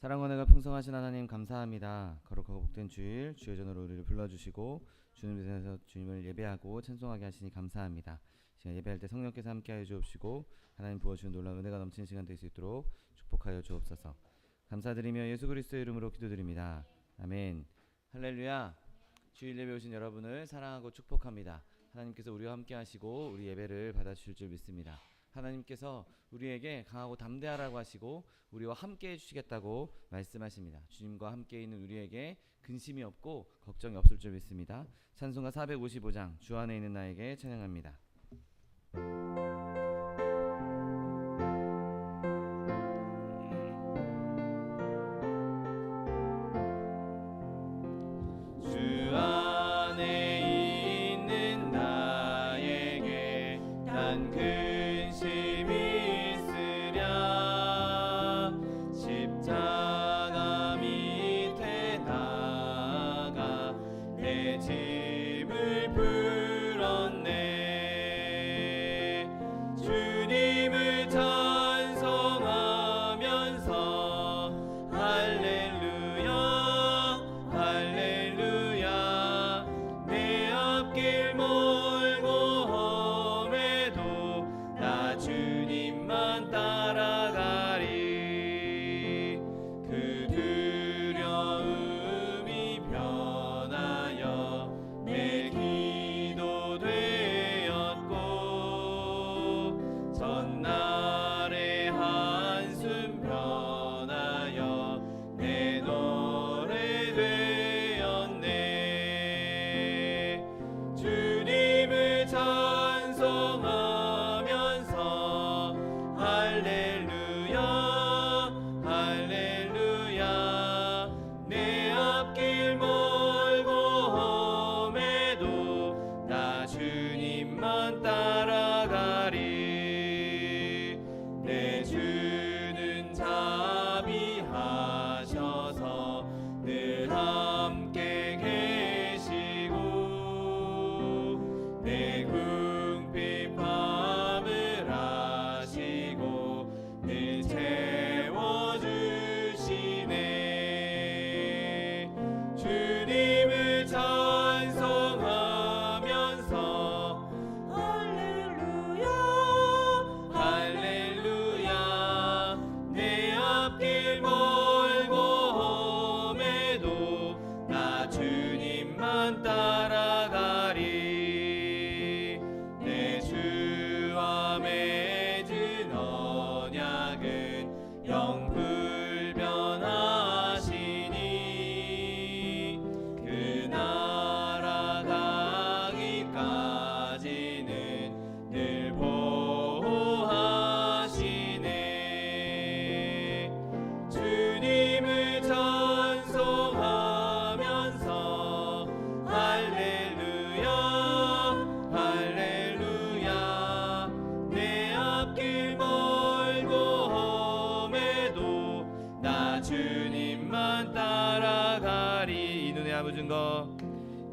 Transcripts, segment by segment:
사랑과 은혜가 풍성하신 하나님 감사합니다. 거룩하고 복된 주일 주의 전으로 우리를 불러주시고 주님 전에서 주님을 예배하고 찬송하게 하시니 감사합니다. 시간 예배할 때 성령께서 함께하여 주옵시고 하나님 부어주신 놀라운 은혜가 넘치는 시간 될 수 있도록 축복하여 주옵소서. 감사드리며 예수 그리스도의 이름으로 기도드립니다. 아멘. 할렐루야. 주일 예배 오신 여러분을 사랑하고 축복합니다. 하나님께서 우리와 함께 하시고 우리 예배를 받아주실 줄 믿습니다. 하나님께서 우리에게 강하고 담대하라고 하시고 우리와 함께 해주시겠다고 말씀하십니다. 주님과 함께 있는 우리에게 근심이 없고 걱정이 없을 줄 믿습니다. 찬송가 455장 주 안에 있는 나에게 찬양합니다. 주 안에 있는 나에게 단 근심이 있으랴 십자가 밑에 나가 내 짐을 풀었네. 주님을 찬송하면서 할렐루야 할렐루야 내 앞길 멀고 험해도 나 주님만 따라가리. 그 두려움이 변하여 내 기도 되었고 전날의 한숨 변하여 내 노래 되었네. 주님을 찬송하면서 할렐루야 할렐루야 내 앞길 멀고 험해도 나 주님만 따라가리. 내 주는 자비하셔서 늘 함께 계시고 내 궁핍함을 아시고 늘 채워주시네. 주님을 찬송하면서 할렐루야 할렐루야 내 앞길 멀고 험해도 나 주님만 따라가리. 내 주와 맺은 언약은 영불변하시니 그 나라 가기까지는 늘 보호하시네. 주님을 찬송하면서 할렐루야 할렐루야 내 앞길 멀고 험해도 나 주님만 따라가리. 이 눈에 아무 증거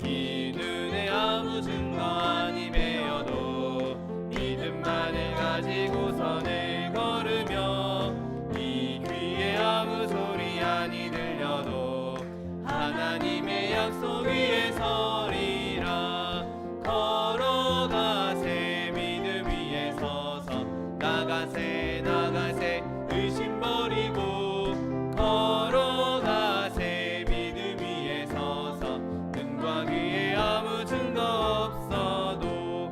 이 눈에 아무 증거 아님에여도 믿음만을 가지고선을 걸으며 이 귀에 아무 소리 아니 들려도 하나님의 약속 위에 서리라. 걸어가세 믿음 위에 서서 나가세 나가세 의심 버리고 걸어가세 믿음 위에 서서 눈과 귀에 아무 증거 없어도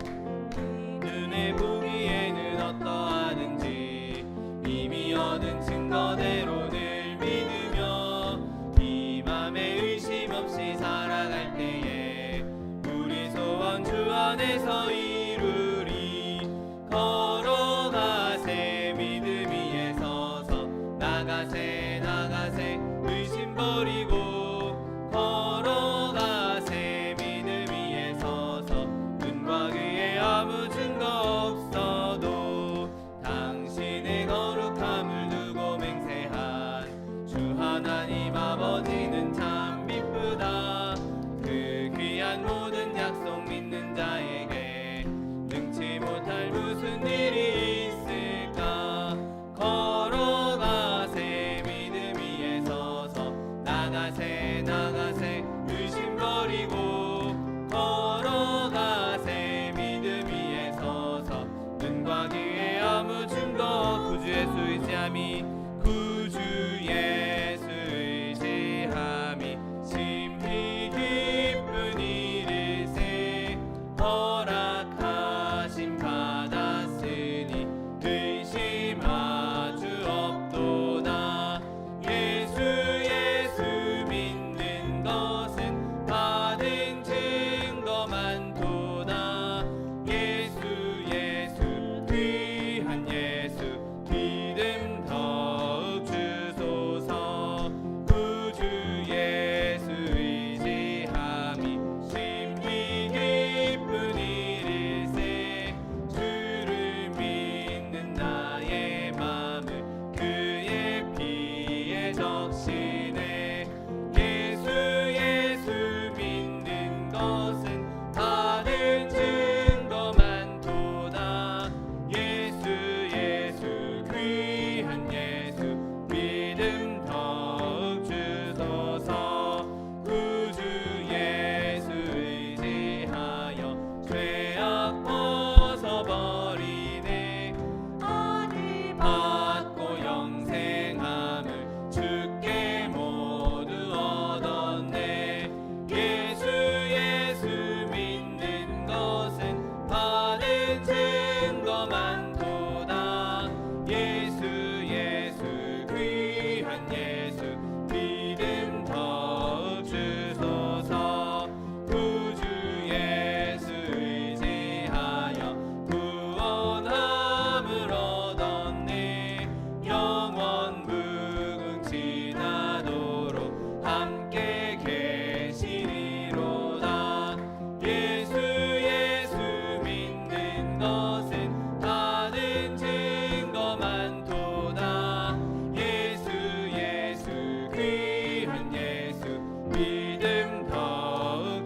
눈에 보기에는 어떠하든지 이미 얻은 증거대로 늘 믿으며 이 맘에 의심 없이 살아갈 때에 우리 소원 주 안에서 이루리. 걸어가세 믿음 위에 서서 나가세 나가세 의심 버리고 걸어가세 믿음 위에 서서 눈과 귀에 아무 증거 없어도 당신의 거룩함을 두고 맹세한 주 하나님 아버지는 참 기쁘다. 그 귀한 모든 약속 믿는 자에게 능치 못할 무슨 일이 있을까. 걸어가세 믿음 위에 주께 적시네. 예수 예수 믿는 것은 받은 증거 많도다. 예수 예수 귀한 예수 믿음 더욱 주소서. 구주 예수 의지하여 죄악 벗어버리네. 아들 받고 영생함을 주께 모두 얻었네. 예수 예수 믿는 것은 받은 증거 많도다. 예수 예수 귀한 예수 믿음 더욱 주소서. 구주 예수 의지하여 구원함을 얻었네. 영원 무궁지나도록 함께 계시리로다. 예수 예수 믿는 것은 받은 증거 많도다. 예수 예수 귀한 예수 믿음 더욱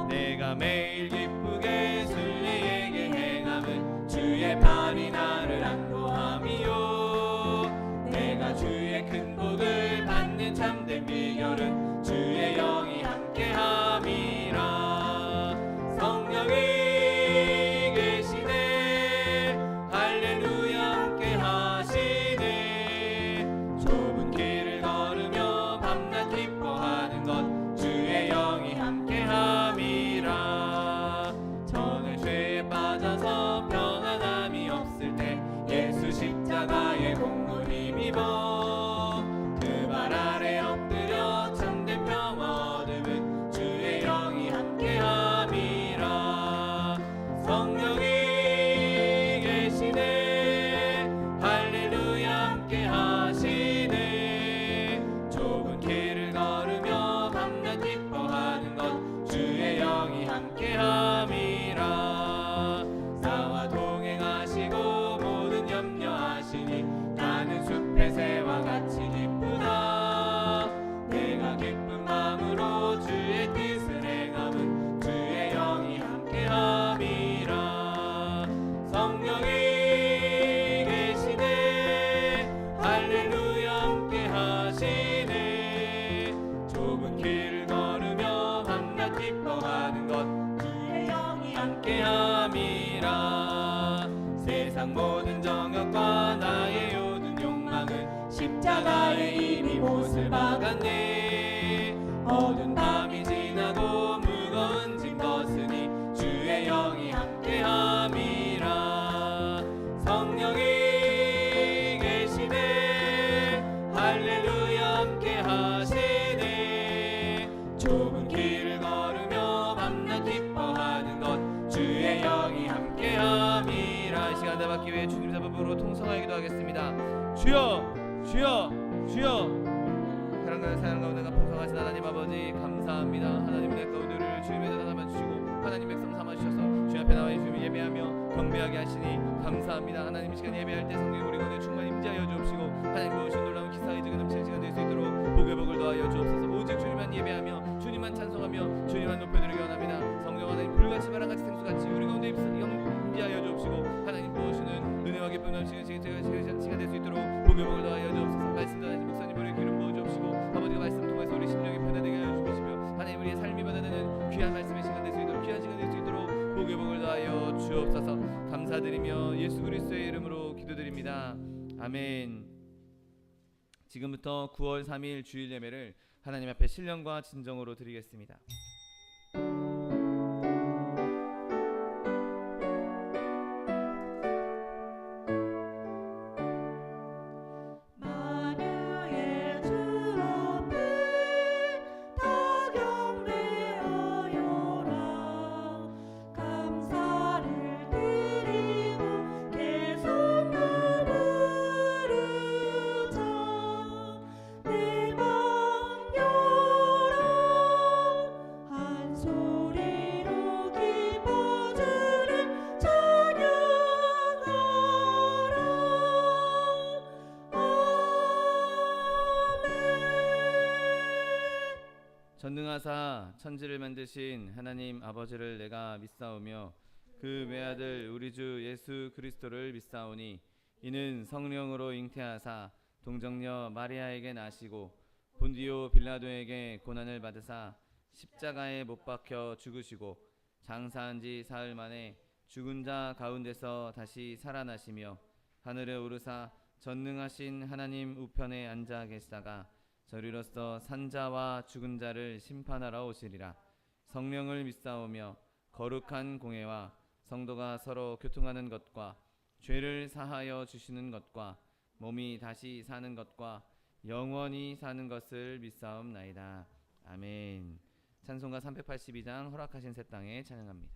내가 매일 기쁘게 순리에게 행함은 주의 팔이 나를 안도함이요. 내가 주의 큰 복을 받는 참된 비결은 주의 영이 함께함이라. 성령이 계시네. 할렐루야 함께하시네. 좁은 길을 걸으며 밤낮 기뻐하는 것 주의 영이 함께함이라. 저는 죄에 빠져서 평안함이 없을 때 예수 십자가의 공로 힘입어 그 발 아래 엎드려 참된 평화 얻음은 주의 영이 함께함이라. 성령이 계시네. 할렐루야 함께하시네. 좁은 길을 걸으며 밤낮 기뻐하는 것 주의 영이 함께함이라. 나와 동행하시고 모든 염려하시니 나는 숲의 새와 같이 기쁘다. 내가 기쁜 마음으로 주의 뜻을 행함은 주의 영이 함께함이라. 성령이 계시네. 할렐루야 함께하시네. 좁은 길을 걸으며 밤낮 기뻐하는 것 주의 영이 함께함이라. 세상 모든 정욕과 나의 요든 욕망은 십자가에 이미 못을 박았네. 어두운 밤이 지나고 무거운 짐 벗으니 주의 영이 함께함이라. 성령이 계시네. 할렐루야 함께하시네. 좁은 길을 걸으며 밤낮 기뻐하는 것 주의 영이 함께함이라. 이 시간 받기 위해 주님 잡음으로 통성하기도 하겠습니다. 주여 주여 주여. 사랑하는 사랑 가운데가 풍성하신 하나님 아버지 감사합니다. 하나님 내 가운데를 주님의 자녀 삼아 주시고 하나님 백성 삼아 주셔서 주님 앞에 나와 주님을 예배하며 경배하게 하시니 감사합니다. 하나님 이 시간 예배할 때 성령 우리 가운데 충만히 임재하여 주옵시고 하나님 보시는 놀라운 기사의 지금 넘치는 시간 될 수 있도록 복의 복을 더하여 주옵소서. 오직 주님만 예배하며 주님만 찬송하며 주님만 높여드리기 원합니다. 성령 하나님 불같이 바람같이 생수같이 우리 가운데 임재하여 주옵시고 하나님 보시는 은혜와 기쁨 넘치는 시간 될 수 있도록 복의 복을 더하여 주옵소서. 말씀 전하신 목사님을 기름 부어 주옵시고 아버지가 말씀 통해서 우리 심령이 편안하게 하여 주시며 하나님 우리의 삶이 받아내는 귀한 말씀의 시간 될 수 있도록 귀한 시간 될 수 있도록 복의 복을 더하여 주옵소서. 감사드리며 예수 그리스도의 이름으로 기도드립니다. 아멘. 지금부터 9월 3일 주일 예배를 하나님 앞에 신령과 진정으로 드리겠습니다. 전능하사 천지를 만드신 하나님 아버지를 내가 믿사오며 그 외아들 우리 주 예수 그리스도를 믿사오니 이는 성령으로 잉태하사 동정녀 마리아에게 나시고 본디오 빌라도에게 고난을 받으사 십자가에 못 박혀 죽으시고 장사한 지 사흘 만에 죽은 자 가운데서 다시 살아나시며 하늘에 오르사 전능하신 하나님 우편에 앉아 계시다가 저리로서 산자와 죽은 자를 심판하러 오시리라. 성령을 믿사오며 거룩한 공회와 성도가 서로 교통하는 것과 죄를 사하여 주시는 것과 몸이 다시 사는 것과 영원히 사는 것을 믿사옵나이다. 아멘. 찬송가 382장 허락하신 새 땅에 찬양합니다.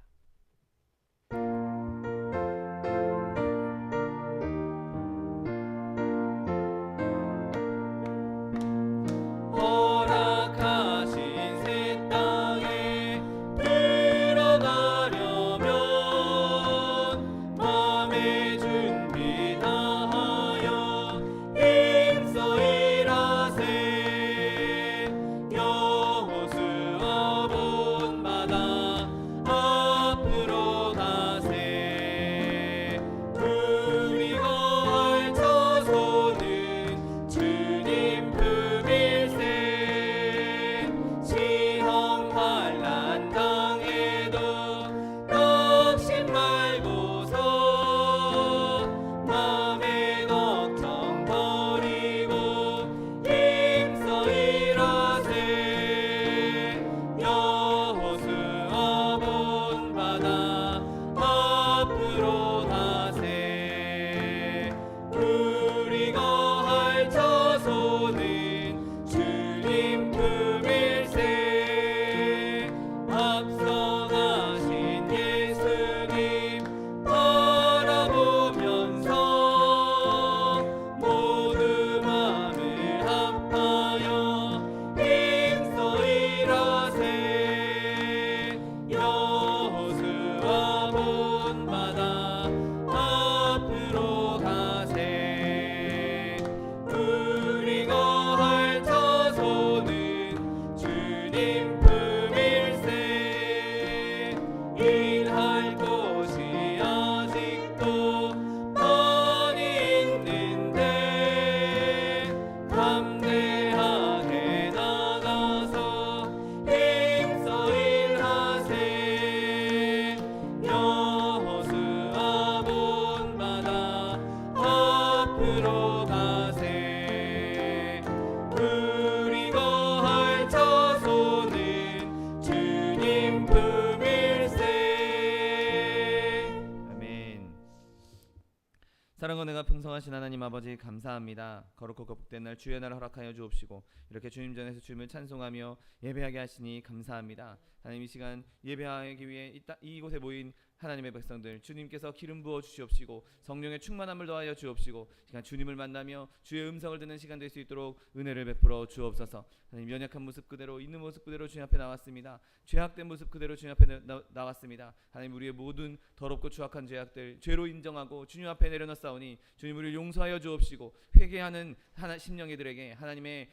사랑과 내가 풍성하신 하나님 아버지 감사합니다. 거룩하고 복된 날 주의 날을 허락하여 주옵시고 이렇게 주님 전에서 주님을 찬송하며 예배하게 하시니 감사합니다. 하나님 이 시간 예배하기 위해 이곳에 모인 하나님의 백성들 주님께서 기름 부어 주시옵시고 성령의 충만함을 더하여 주옵시고 시간 주님을 만나며 주의 음성을 듣는 시간 될 수 있도록 은혜를 베풀어 주옵소서. 하나님 연약한 모습 그대로 있는 모습 그대로 주님 앞에 나왔습니다. 죄악된 모습 그대로 주님 앞에 나왔습니다. 하나님 우리의 모든 더럽고 추악한 죄악들 죄로 인정하고 주님 앞에 내려놓사오니 주님 우리를 용서하여 주옵시고 회개하는 심령이들에게 하나님의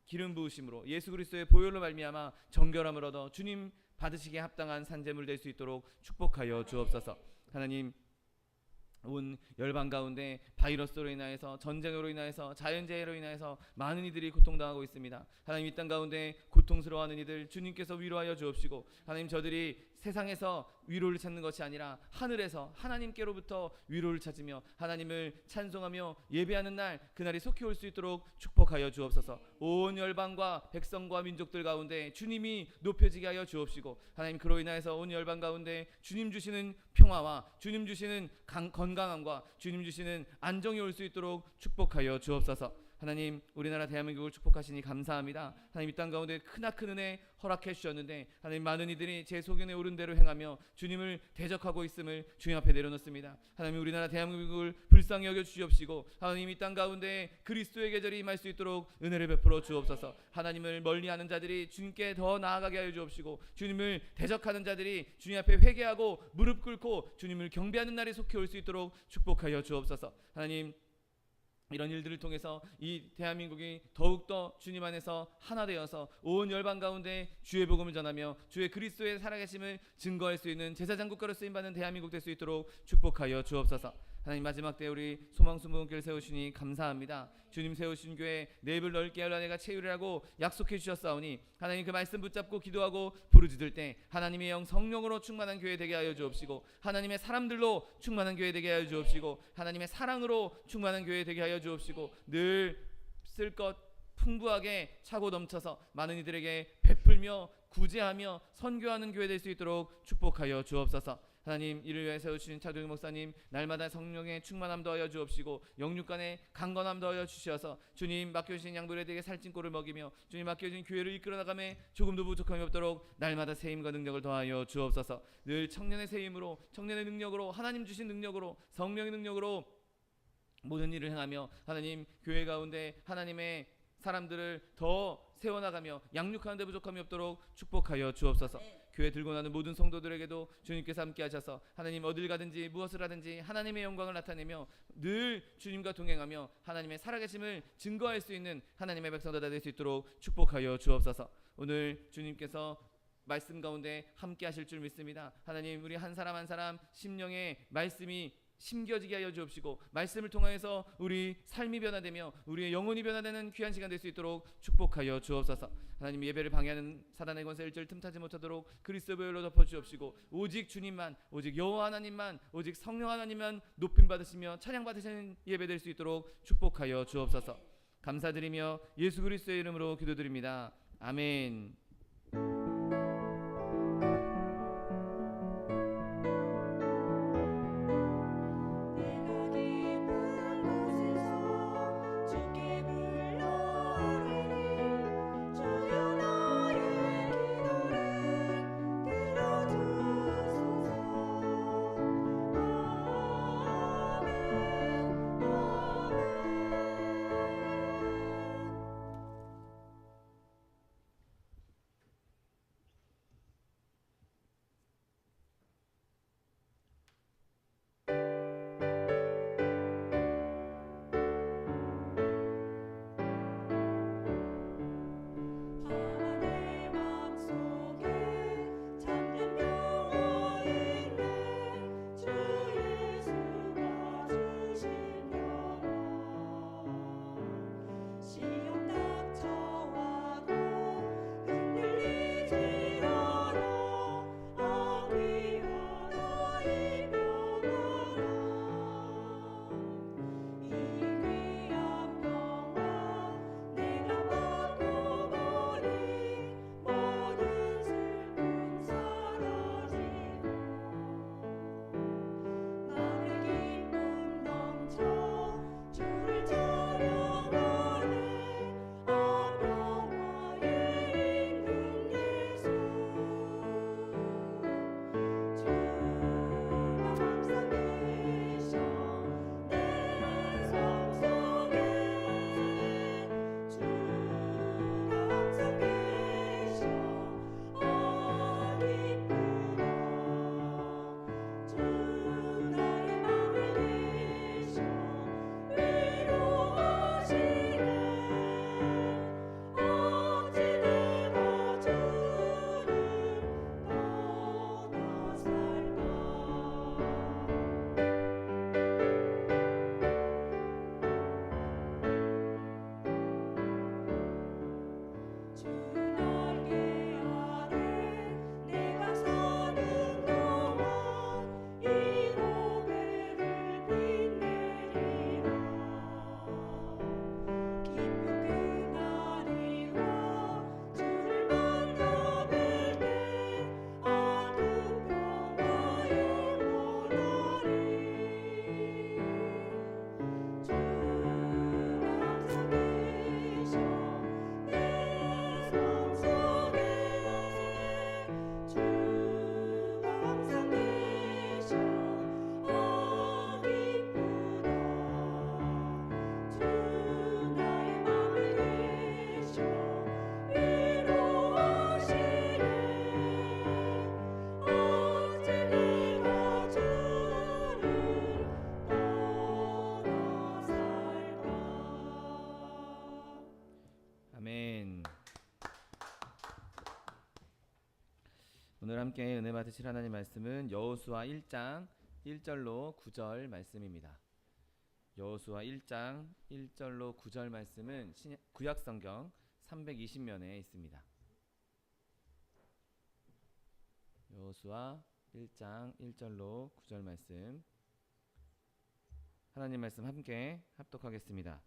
기름 부으심으로 예수 그리스도의 보혈로 말미암아 정결함을 얻어 주님 받으시기에 합당한 산제물 될 수 있도록 축복하여 주옵소서. 하나님 온 열방 가운데 바이러스로 인하여서 전쟁으로 인하여서 자연재해로 인하여서 많은 이들이 고통당하고 있습니다. 하나님 이 땅 가운데 고통스러워하는 이들 주님께서 위로하여 주옵시고 하나님 저들이 세상에서 위로를 찾는 것이 아니라 하늘에서 하나님께로부터 위로를 찾으며 하나님을 찬송하며 예배하는 날 그날이 속히 올 수 있도록 축복하여 주옵소서. 온 열방과 백성과 민족들 가운데 주님이 높여지게 하여 주옵시고 하나님 그로 인하여서 온 열방 가운데 주님 주시는 평화와 주님 주시는 건강함과 주님 주시는 안정이 올 수 있도록 축복하여 주옵소서. 하나님 우리나라 대한민국을 축복하시니 감사합니다. 하나님 이 땅 가운데 크나큰 은혜 허락해 주셨는데 하나님 많은 이들이 제 소견에 오른 대로 행하며 주님을 대적하고 있음을 주님 앞에 내려놓습니다. 하나님 우리나라 대한민국을 불쌍히 여겨 주시옵시고 하나님 이 땅 가운데 그리스도의 계절이 임할 수 있도록 은혜를 베풀어 주옵소서. 하나님을 멀리하는 자들이 주님께 더 나아가게 하여 주옵시고 주님을 대적하는 자들이 주님 앞에 회개하고 무릎 꿇고 주님을 경배하는 날이 속히 올 수 있도록 축복하여 주옵소서. 하나님 이런 일들을 통해서 이 대한민국이 더욱더 주님 안에서 하나 되어서 온 열방 가운데 주의 복음을 전하며 주의 그리스도의 살아계심을 증거할 수 있는 제사장 국가로 쓰임받는 대한민국 될 수 있도록 축복하여 주옵소서. 하나님, 마지막 때 우리 소망순복음교회를 세우시니 감사합니다. 주님 세우신 교회 내입을 넓게 하려 내가 채우리라고 약속해 주셨사오니 하나님, 그 말씀 붙잡고 기도하고 부르짖을 때 하나님의 영 성령으로 충만한 교회 되게 하여 주옵시고, 하나님의 사람들로 충만한 교회 되게 하여 주옵시고, 하나님의 사랑으로 충만한 교회 되게 하여 주옵시고, 늘 쓸 것 풍부하게 차고 넘쳐서 많은 이들에게 베풀며 구제하며 선교하는 교회 될 수 있도록 축복하여 주옵소서. 하나님, 이를 위해 세우신 차도영 목사님 날마다 성령의 충만함 더하여 주옵시고 영육간의 강건함 더하여 주시어서 주님 맡겨주신 양들에게 살찐 꼴을 먹이며 주님 맡겨주신 교회를 이끌어 나가매 조금도 부족함이 없도록 날마다 세임과 능력을 더하여 주옵소서. 늘 청년의 세임으로, 청년의 능력으로, 하나님 주신 능력으로, 성령의 능력으로 모든 일을 행하며 하나님 교회 가운데 하나님의 사람들을 더 세워나가며 양육하는 데 부족함이 없도록 축복하여 주옵소서. 교회 들고 나는 모든 성도들에게도 주님께서 함께 하셔서 하나님 어딜 가든지 무엇을 하든지 하나님의 영광을 나타내며 늘 주님과 동행하며 하나님의 살아계심을 증거할 수 있는 하나님의 백성들 될 수 있도록 축복하여 주옵소서. 오늘 주님께서 말씀 가운데 함께 하실 줄 믿습니다. 하나님, 우리 한 사람 한 사람 심령의 말씀이 심겨지게 하여 주옵시고 말씀을 통하여서 우리 삶이 변화되며 우리의 영혼이 변화되는 귀한 시간 될 수 있도록 축복하여 주옵소서. 하나님, 예배를 방해하는 사단의 권세 일절 틈타지 못하도록 그리스도의 보혈로 덮어 주옵시고 오직 주님만, 오직 여호와 하나님만, 오직 성령 하나님만 높임 받으시며 찬양 받으시는 예배 될 수 있도록 축복하여 주옵소서. 감사드리며 예수 그리스도의 이름으로 기도드립니다. 아멘. 아멘. 오늘 함께 은혜 받으실 하나님 말씀은 여호수아 1장 1절로 9절 말씀입니다. 여호수아 1장 1절로 9절 말씀은 구약성경 320면에 있습니다. 여호수아 1장 1절로 9절 말씀, 하나님 말씀 함께 합독하겠습니다.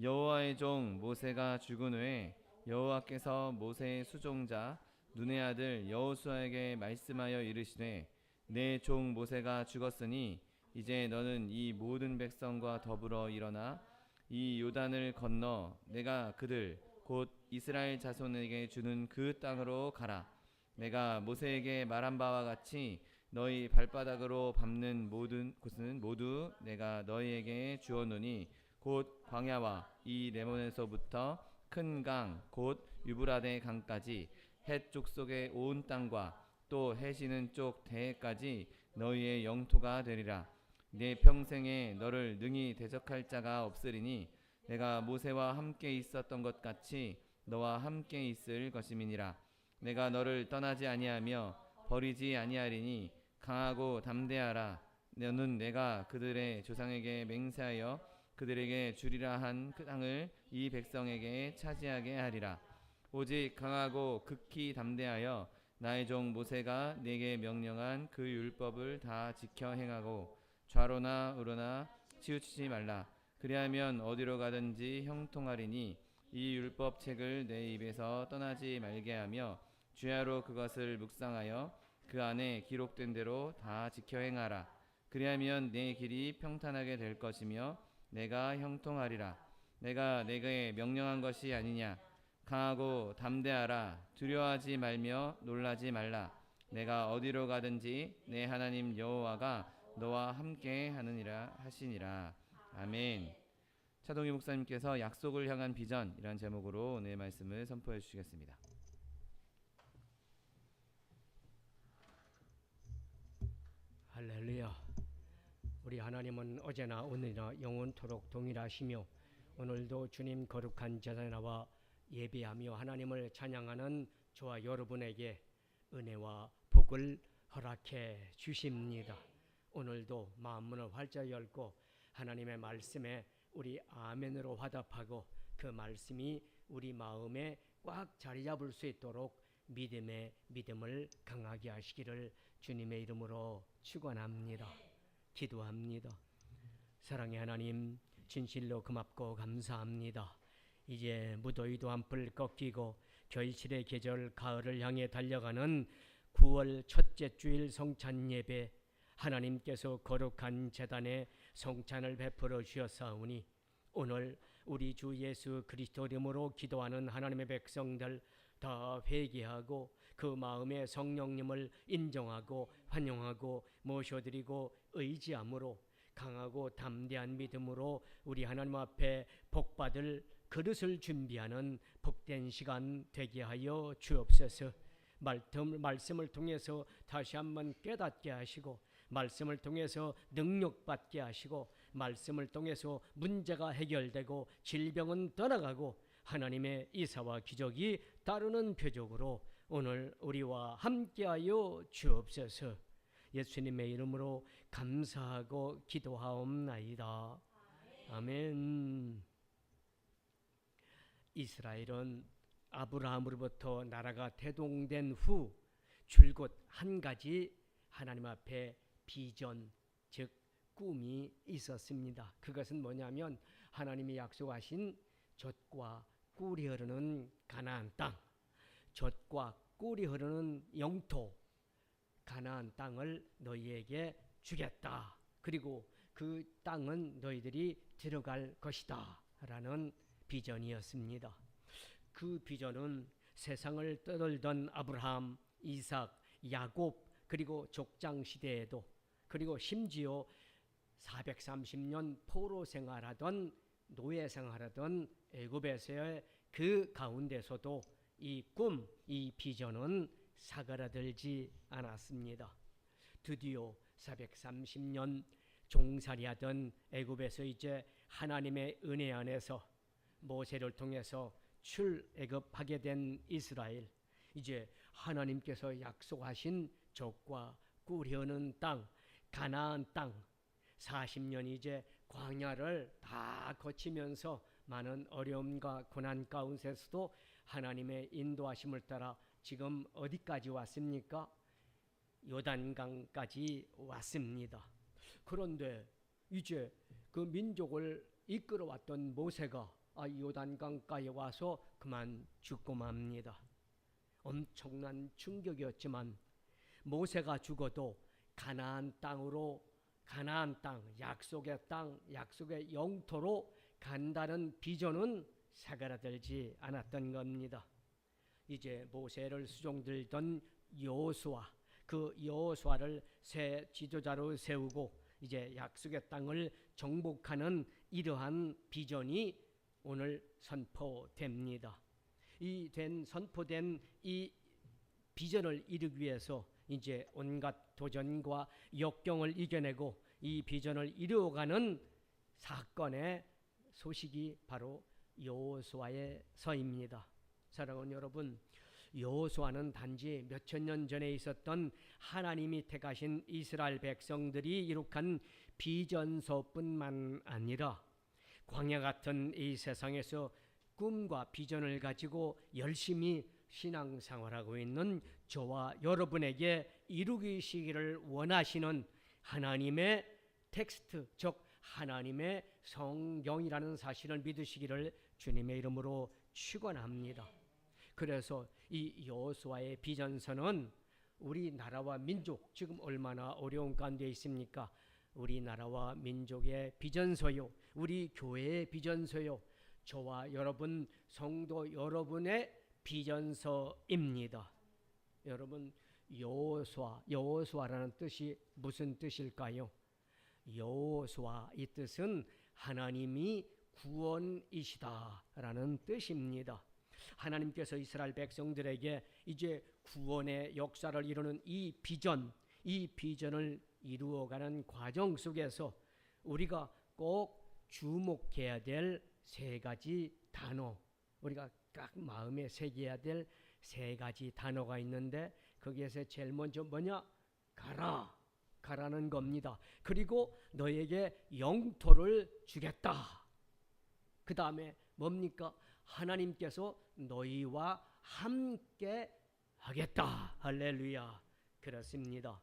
여호와의 종 모세가 죽은 후에 여호와께서 모세의 수종자 눈의 아들 여호수아에게 말씀하여 이르시되, 내 종 모세가 죽었으니 이제 너는 이 모든 백성과 더불어 일어나 이 요단을 건너 내가 그들 곧 이스라엘 자손에게 주는 그 땅으로 가라. 내가 모세에게 말한 바와 같이 너희 발바닥으로 밟는 모든 곳은 모두 내가 너희에게 주었노니 곧 광야와 이 레몬에서부터 큰 강 곧 유브라데 강까지 헷 족속의 온 땅과 또 해시는 쪽 대해까지 너희의 영토가 되리라. 내 평생에 너를 능히 대적할 자가 없으리니 내가 모세와 함께 있었던 것 같이 너와 함께 있을 것임이니라. 내가 너를 떠나지 아니하며 버리지 아니하리니 강하고 담대하라. 너는 내가 그들의 조상에게 맹세하여 그들에게 주리라 한 그 땅을 이 백성에게 차지하게 하리라. 오직 강하고 극히 담대하여 나의 종 모세가 내게 명령한 그 율법을 다 지켜 행하고 좌로나 우로나 치우치지 말라. 그리하면 어디로 가든지 형통하리니 이 율법 책을 내 입에서 떠나지 말게 하며 주야로 그것을 묵상하여 그 안에 기록된 대로 다 지켜 행하라. 그리하면 내 길이 평탄하게 될 것이며 내가 형통하리라. 내가 내게 명령한 것이 아니냐. 강하고 담대하라. 두려워하지 말며 놀라지 말라. 내가 어디로 가든지 내 하나님 여호와가 너와 함께 하느니라 하시니라. 아멘. 차동희 목사님께서 약속을 향한 비전이라는 제목으로 오늘 말씀을 선포해 주시겠습니다. 할렐루야. 우리 하나님은 어제나 오늘이나 영원토록 동일하시며 오늘도 주님 거룩한 제단에 나와 예배하며 하나님을 찬양하는 저와 여러분에게 은혜와 복을 허락해 주십니다. 오늘도 마음문을 활짝 열고 하나님의 말씀에 우리 아멘으로 화답하고 그 말씀이 우리 마음에 꽉 자리 잡을 수 있도록 믿음을 강하게 하시기를 주님의 이름으로 축원합니다. 기도합니다. 사랑의 하나님, 진실로 고맙고 감사합니다. 이제 무더위도 한풀 꺾이고 겨울의 계절 가을을 향해 달려가는 9월 첫째 주일 성찬 예배, 하나님께서 거룩한 제단에 성찬을 베풀어 주셨사오니 오늘 우리 주 예수 그리스도 이름으로 기도하는 하나님의 백성들 다 회개하고 그 마음에 성령님을 인정하고 환영하고 모셔드리고 의지함으로 강하고 담대한 믿음으로 우리 하나님 앞에 복받을 그릇을 준비하는 복된 시간 되게 하여 주옵소서. 말씀을 통해서 다시 한번 깨닫게 하시고 말씀을 통해서 능력받게 하시고 말씀을 통해서 문제가 해결되고 질병은 떠나가고 하나님의 이사와 기적이 따르는 표적으로 오늘 우리와 함께하여 주옵소서. 예수님의 이름으로 감사하고 기도하옵나이다. 아멘. 이스라엘은 아브라함으로부터 나라가 태동된 후 줄곧 한 가지 하나님 앞에 비전, 즉 꿈이 있었습니다. 그것은 뭐냐면 하나님이 약속하신 젖과 꿀이 흐르는 가나안 땅, 젖과 꿀이 흐르는 영토, 가나안 땅을 너희에게 주겠다. 그리고 그 땅은 너희들이 들어갈 것이다 라는 비전이었습니다. 그 비전은 세상을 떠돌던 아브라함, 이삭, 야곱 그리고 족장 시대에도 그리고 심지어 430년 포로 생활하던 노예 생활하던 애굽에서의 그 가운데서도 이 꿈, 이 비전은 사그라들지 않았습니다. 드디어 430년 종살이하던 애굽에서 이제 하나님의 은혜 안에서 모세를 통해서 출애굽하게 된 이스라엘, 이제 하나님께서 약속하신 족과 꿀이 흐르는 땅, 가나안 땅, 40년 이제 광야를 다 거치면서 많은 어려움과 고난 가운데서도 하나님의 인도하심을 따라 지금 어디까지 왔습니까? 요단강까지 왔습니다. 그런데 이제 그 민족을 이끌어왔던 모세가 요단강가에 와서 그만 죽고 맙니다. 엄청난 충격이었지만 모세가 죽어도 가나안 땅으로, 가나안 땅, 약속의 땅, 약속의 영토로 간다는 비전은 사그라들지 않았던 겁니다. 이제 모세를 수종들던 여호수아, 그 여호수아를 새 지도자로 세우고 이제 약속의 땅을 정복하는 이러한 비전이 오늘 선포됩니다. 선포된 이 비전을 이루기 위해서 이제 온갖 도전과 역경을 이겨내고 이 비전을 이루어가는 사건의 소식이 바로 여호수아에서입니다. 사랑하는 여러분, 여호수아는 단지 몇천 년 전에 있었던 하나님이 택하신 이스라엘 백성들이 이룩한 비전서뿐만 아니라 광야 같은 이 세상에서 꿈과 비전을 가지고 열심히 신앙생활하고 있는 저와 여러분에게 이루시기를 원하시는 하나님의 텍스트, 즉 하나님의 성경이라는 사실을 믿으시기를 주님의 이름으로 축원합니다. 그래서 이 여호수아의 비전서는 우리나라와 민족, 지금 얼마나 어려운 가운데 있습니까? 우리나라와 민족의 비전서요, 우리 교회의 비전서요, 저와 여러분 성도 여러분의 비전서입니다. 여러분, 여호수아라는 뜻이 무슨 뜻일까요? 여호수아, 이 뜻은 하나님이 구원이시다라는 뜻입니다. 하나님께서 이스라엘 백성들에게 이제 구원의 역사를 이루는 이 비전을 이루어가는 과정 속에서 우리가 꼭 주목해야 될 세 가지 단어, 우리가 각 마음에 새겨야 될 세 가지 단어가 있는데 거기에서 제일 먼저 뭐냐? 가라는 겁니다. 그리고 너에게 영토를 주겠다. 그 다음에 뭡니까? 하나님께서 너희와 함께 하겠다. 할렐루야. 그렇습니다.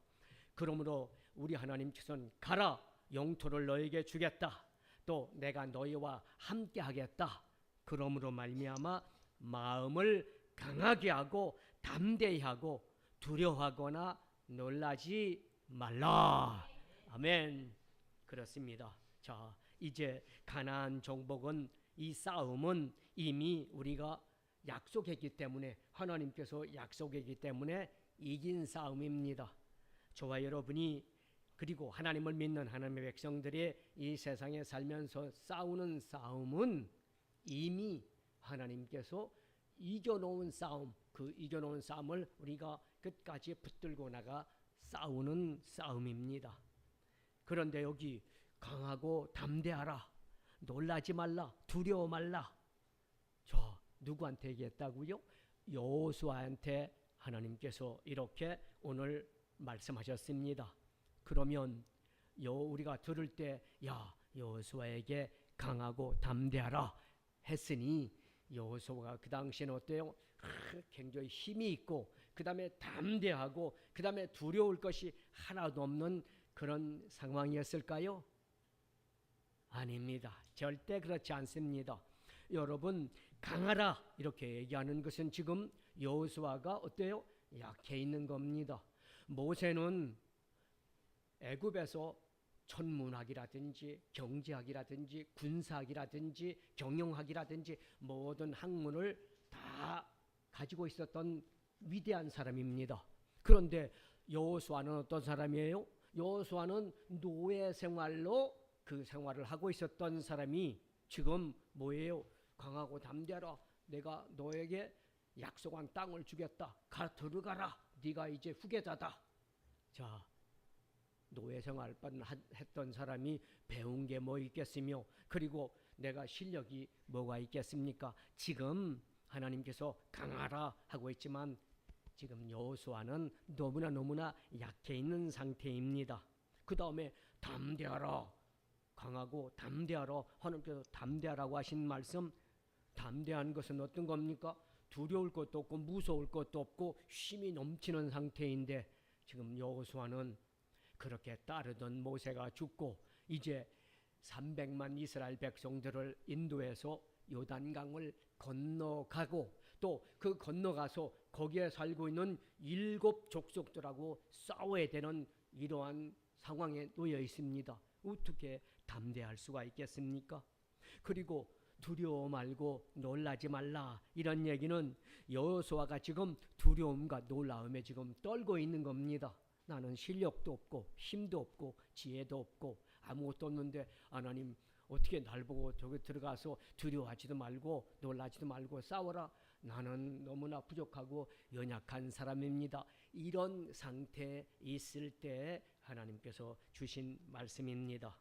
그러므로 우리 하나님께서는 가라, 영토를 너에게 주겠다. 또 내가 너희와 함께 하겠다. 그러므로 말미암아 마음을 강하게 하고 담대히 하고 두려워하거나 놀라지 말라. 아멘. 그렇습니다. 자, 이제 가나안 정복은, 이 싸움은 이미 우리가 약속했기 때문에, 하나님께서 약속했기 때문에 이긴 싸움입니다. 저와 여러분이, 그리고 하나님을 믿는 하나님의 백성들이 이 세상에 살면서 싸우는 싸움은 이미 하나님께서 이겨놓은 싸움, 그 이겨놓은 싸움을 우리가 끝까지 붙들고 나가 싸우는 싸움입니다. 그런데 여기 강하고 담대하라, 놀라지 말라, 두려워 말라. 저 누구한테 얘기했다고요? 여호수아한테 하나님께서 이렇게 오늘 말씀하셨습니다. 그러면 우리가 들을 때 여호수아에게 강하고 담대하라 했으니 여호수아가 그 당시에는 어때요? 굉장히 힘이 있고, 그 다음에 담대하고, 그 다음에 두려울 것이 하나도 없는 그런 상황이었을까요? 아닙니다. 절대 그렇지 않습니다. 여러분, 강하라 이렇게 얘기하는 것은 지금 여호수아가 어때요? 약해 있는 겁니다. 모세는 애굽에서 천문학이라든지 경제학이라든지 군사학이라든지 경영학이라든지 모든 학문을 다 가지고 있었던 위대한 사람입니다. 그런데 여호수아는 어떤 사람이에요? 여호수아는 노예 생활로 그 생활을 하고 있었던 사람이 지금 뭐예요? 강하고 담대하라, 내가 너에게 약속한 땅을 주겠다, 들어가라, 네가 이제 후계자다. 자, 노예 생활만 했던 사람이 배운 게 뭐 있겠으며, 그리고 내가 실력이 뭐가 있겠습니까? 지금 하나님께서 강하라 하고 있지만 지금 여호수아는 너무나 약해 있는 상태입니다. 그 다음에 담대하라, 강하고 담대하라, 하나님께서 담대하라고 하신 말씀, 담대한 것은 어떤 겁니까? 두려울 것도 없고 무서울 것도 없고 힘이 넘치는 상태인데 지금 여호수아는 그렇게 따르던 모세가 죽고 이제 300만 이스라엘 백성들을 인도해서 요단강을 건너가고 또 그 건너가서 거기에 살고 있는 7 족속들하고 싸워야 되는 이러한 상황에 놓여 있습니다. 어떻게 담대할 수가 있겠습니까? 그리고 두려워 말고 놀라지 말라, 이런 얘기는 여호수아가 지금 두려움과 놀라움에 지금 떨고 있는 겁니다. 나는 실력도 없고 힘도 없고 지혜도 없고 아무것도 없는데 하나님 어떻게 날 보고 저기 들어가서 두려워하지도 말고 놀라지도 말고 싸워라. 나는 너무나 부족하고 연약한 사람입니다. 이런 상태에 있을 때 하나님께서 주신 말씀입니다.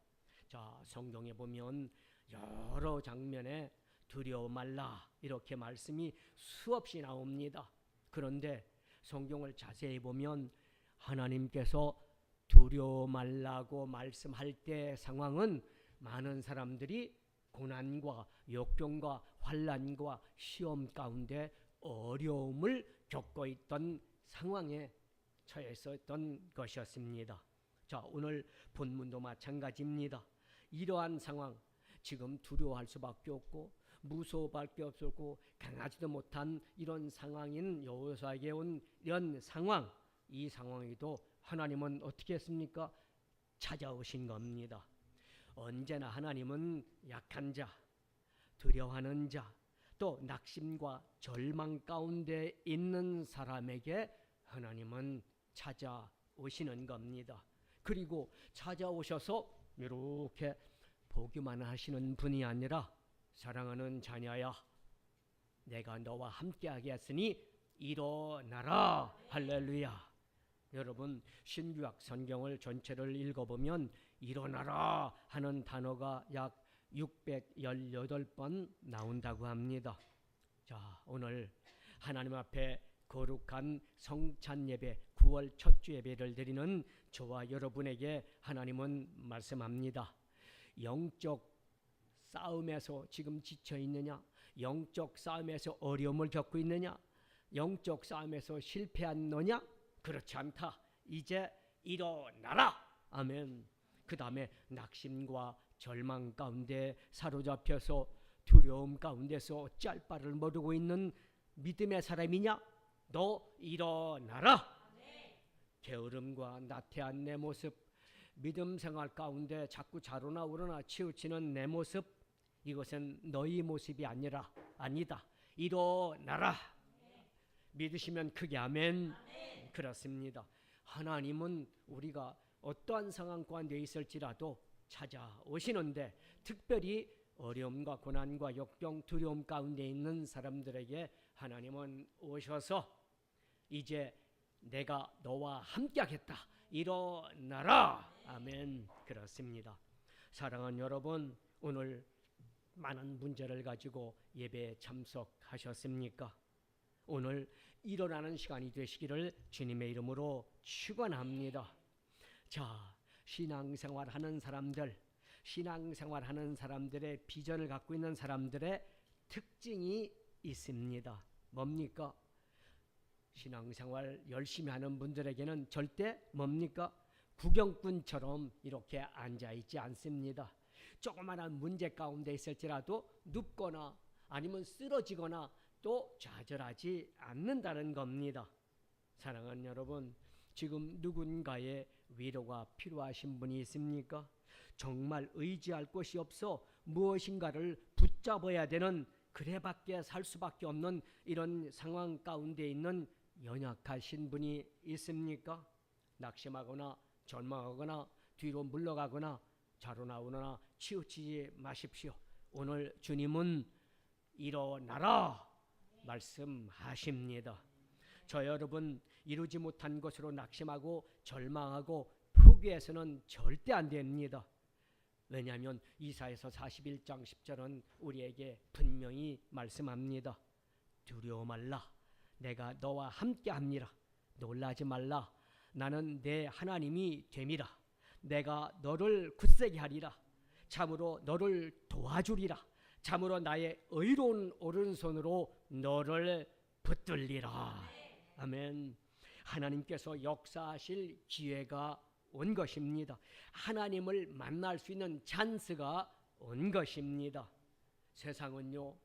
자, 성경에 보면 여러 장면에 두려워 말라 이렇게 말씀이 수없이 나옵니다. 그런데 성경을 자세히 보면 하나님께서 두려워 말라고 말씀할 때 상황은 많은 사람들이 고난과 역경과 환난과 시험 가운데 어려움을 겪고 있던 상황에 처해 있었던 것이었습니다. 자, 오늘 본문도 마찬가지입니다. 이러한 상황, 지금 두려워할 수밖에 없고 무서워할 수밖에 없었고 강하지도 못한 이런 상황인 여호수아에게 온 이런 상황, 이 상황에도 하나님은 어떻게 했습니까? 찾아오신 겁니다. 언제나 하나님은 약한 자, 두려워하는 자, 또 낙심과 절망 가운데 있는 사람에게 하나님은 찾아오시는 겁니다. 그리고 찾아오셔서 이렇게 보기만 하시는 분이 아니라 사랑하는 자녀야, 내가 너와 함께 하겠으니 일어나라. 할렐루야. 여러분, 신구약 성경을 전체를 읽어보면 일어나라 하는 단어가 약 618번 나온다고 합니다. 자, 오늘 하나님 앞에 거룩한 성찬 예배, 9월 첫 주 예배를 드리는 저와 여러분에게 하나님은 말씀합니다. 영적 싸움에서 지금 지쳐 있느냐? 영적 싸움에서 어려움을 겪고 있느냐? 영적 싸움에서 실패한 너냐? 그렇지 않다. 이제 일어나라. 아멘. 그 다음에 낙심과 절망 가운데 사로잡혀서 두려움 가운데서 어찌할 바를 모르고 있는 믿음의 사람이냐? 너 일어나라. 게으름과 나태한 내 모습, 믿음 생활 가운데 자꾸 자로나 우러나 치우치는 내 모습, 이것은 너희 모습이 아니다. 일어나라. 믿으시면 크게 아멘. 그렇습니다. 하나님은 우리가 어떠한 상황 가운데 있을지라도 찾아오시는데, 특별히 어려움과 고난과 역경, 두려움 가운데 있는 사람들에게 하나님은 오셔서 이제 내가 너와 함께 하겠다. 일어나라. 아멘. 그렇습니다. 사랑하는 여러분, 오늘 많은 문제를 가지고 예배에 참석하셨습니까? 오늘 일어나는 시간이 되시기를 주님의 이름으로 축원합니다. 자, 신앙생활 하는 사람들, 신앙생활 하는 사람들의 비전을 갖고 있는 사람들의 특징이 있습니다. 뭡니까? 신앙생활 열심히 하는 분들에게는 절대 뭡니까? 구경꾼처럼 이렇게 앉아있지 않습니다. 조그마한 문제 가운데 있을지라도 눕거나 아니면 쓰러지거나 또 좌절하지 않는다는 겁니다. 사랑하는 여러분, 지금 누군가의 위로가 필요하신 분이 있습니까? 정말 의지할 곳이 없어 무엇인가를 붙잡아야 되는, 그래밖에 살 수밖에 없는 이런 상황 가운데 있는 연약하신 분이 있습니까? 낙심하거나 절망하거나 뒤로 물러가거나 자로나 우러나 치우치지 마십시오. 오늘 주님은 일어나라 말씀하십니다. 저 여러분, 이루지 못한 것으로 낙심하고 절망하고 포기해서는 절대 안 됩니다. 왜냐하면 이사야서 41장 10절은 우리에게 분명히 말씀합니다. 두려워 말라. 내가 너와 함께합니다. 놀라지 말라. 나는 내 하나님이 됨이라. 내가 너를 굳세게 하리라. 참으로 너를 도와주리라. 참으로 나의 의로운 오른손으로 너를 붙들리라. 아멘. 하나님께서 역사하실 기회가 온 것입니다. 하나님을 만날 수 있는 찬스가 온 것입니다. 세상은요,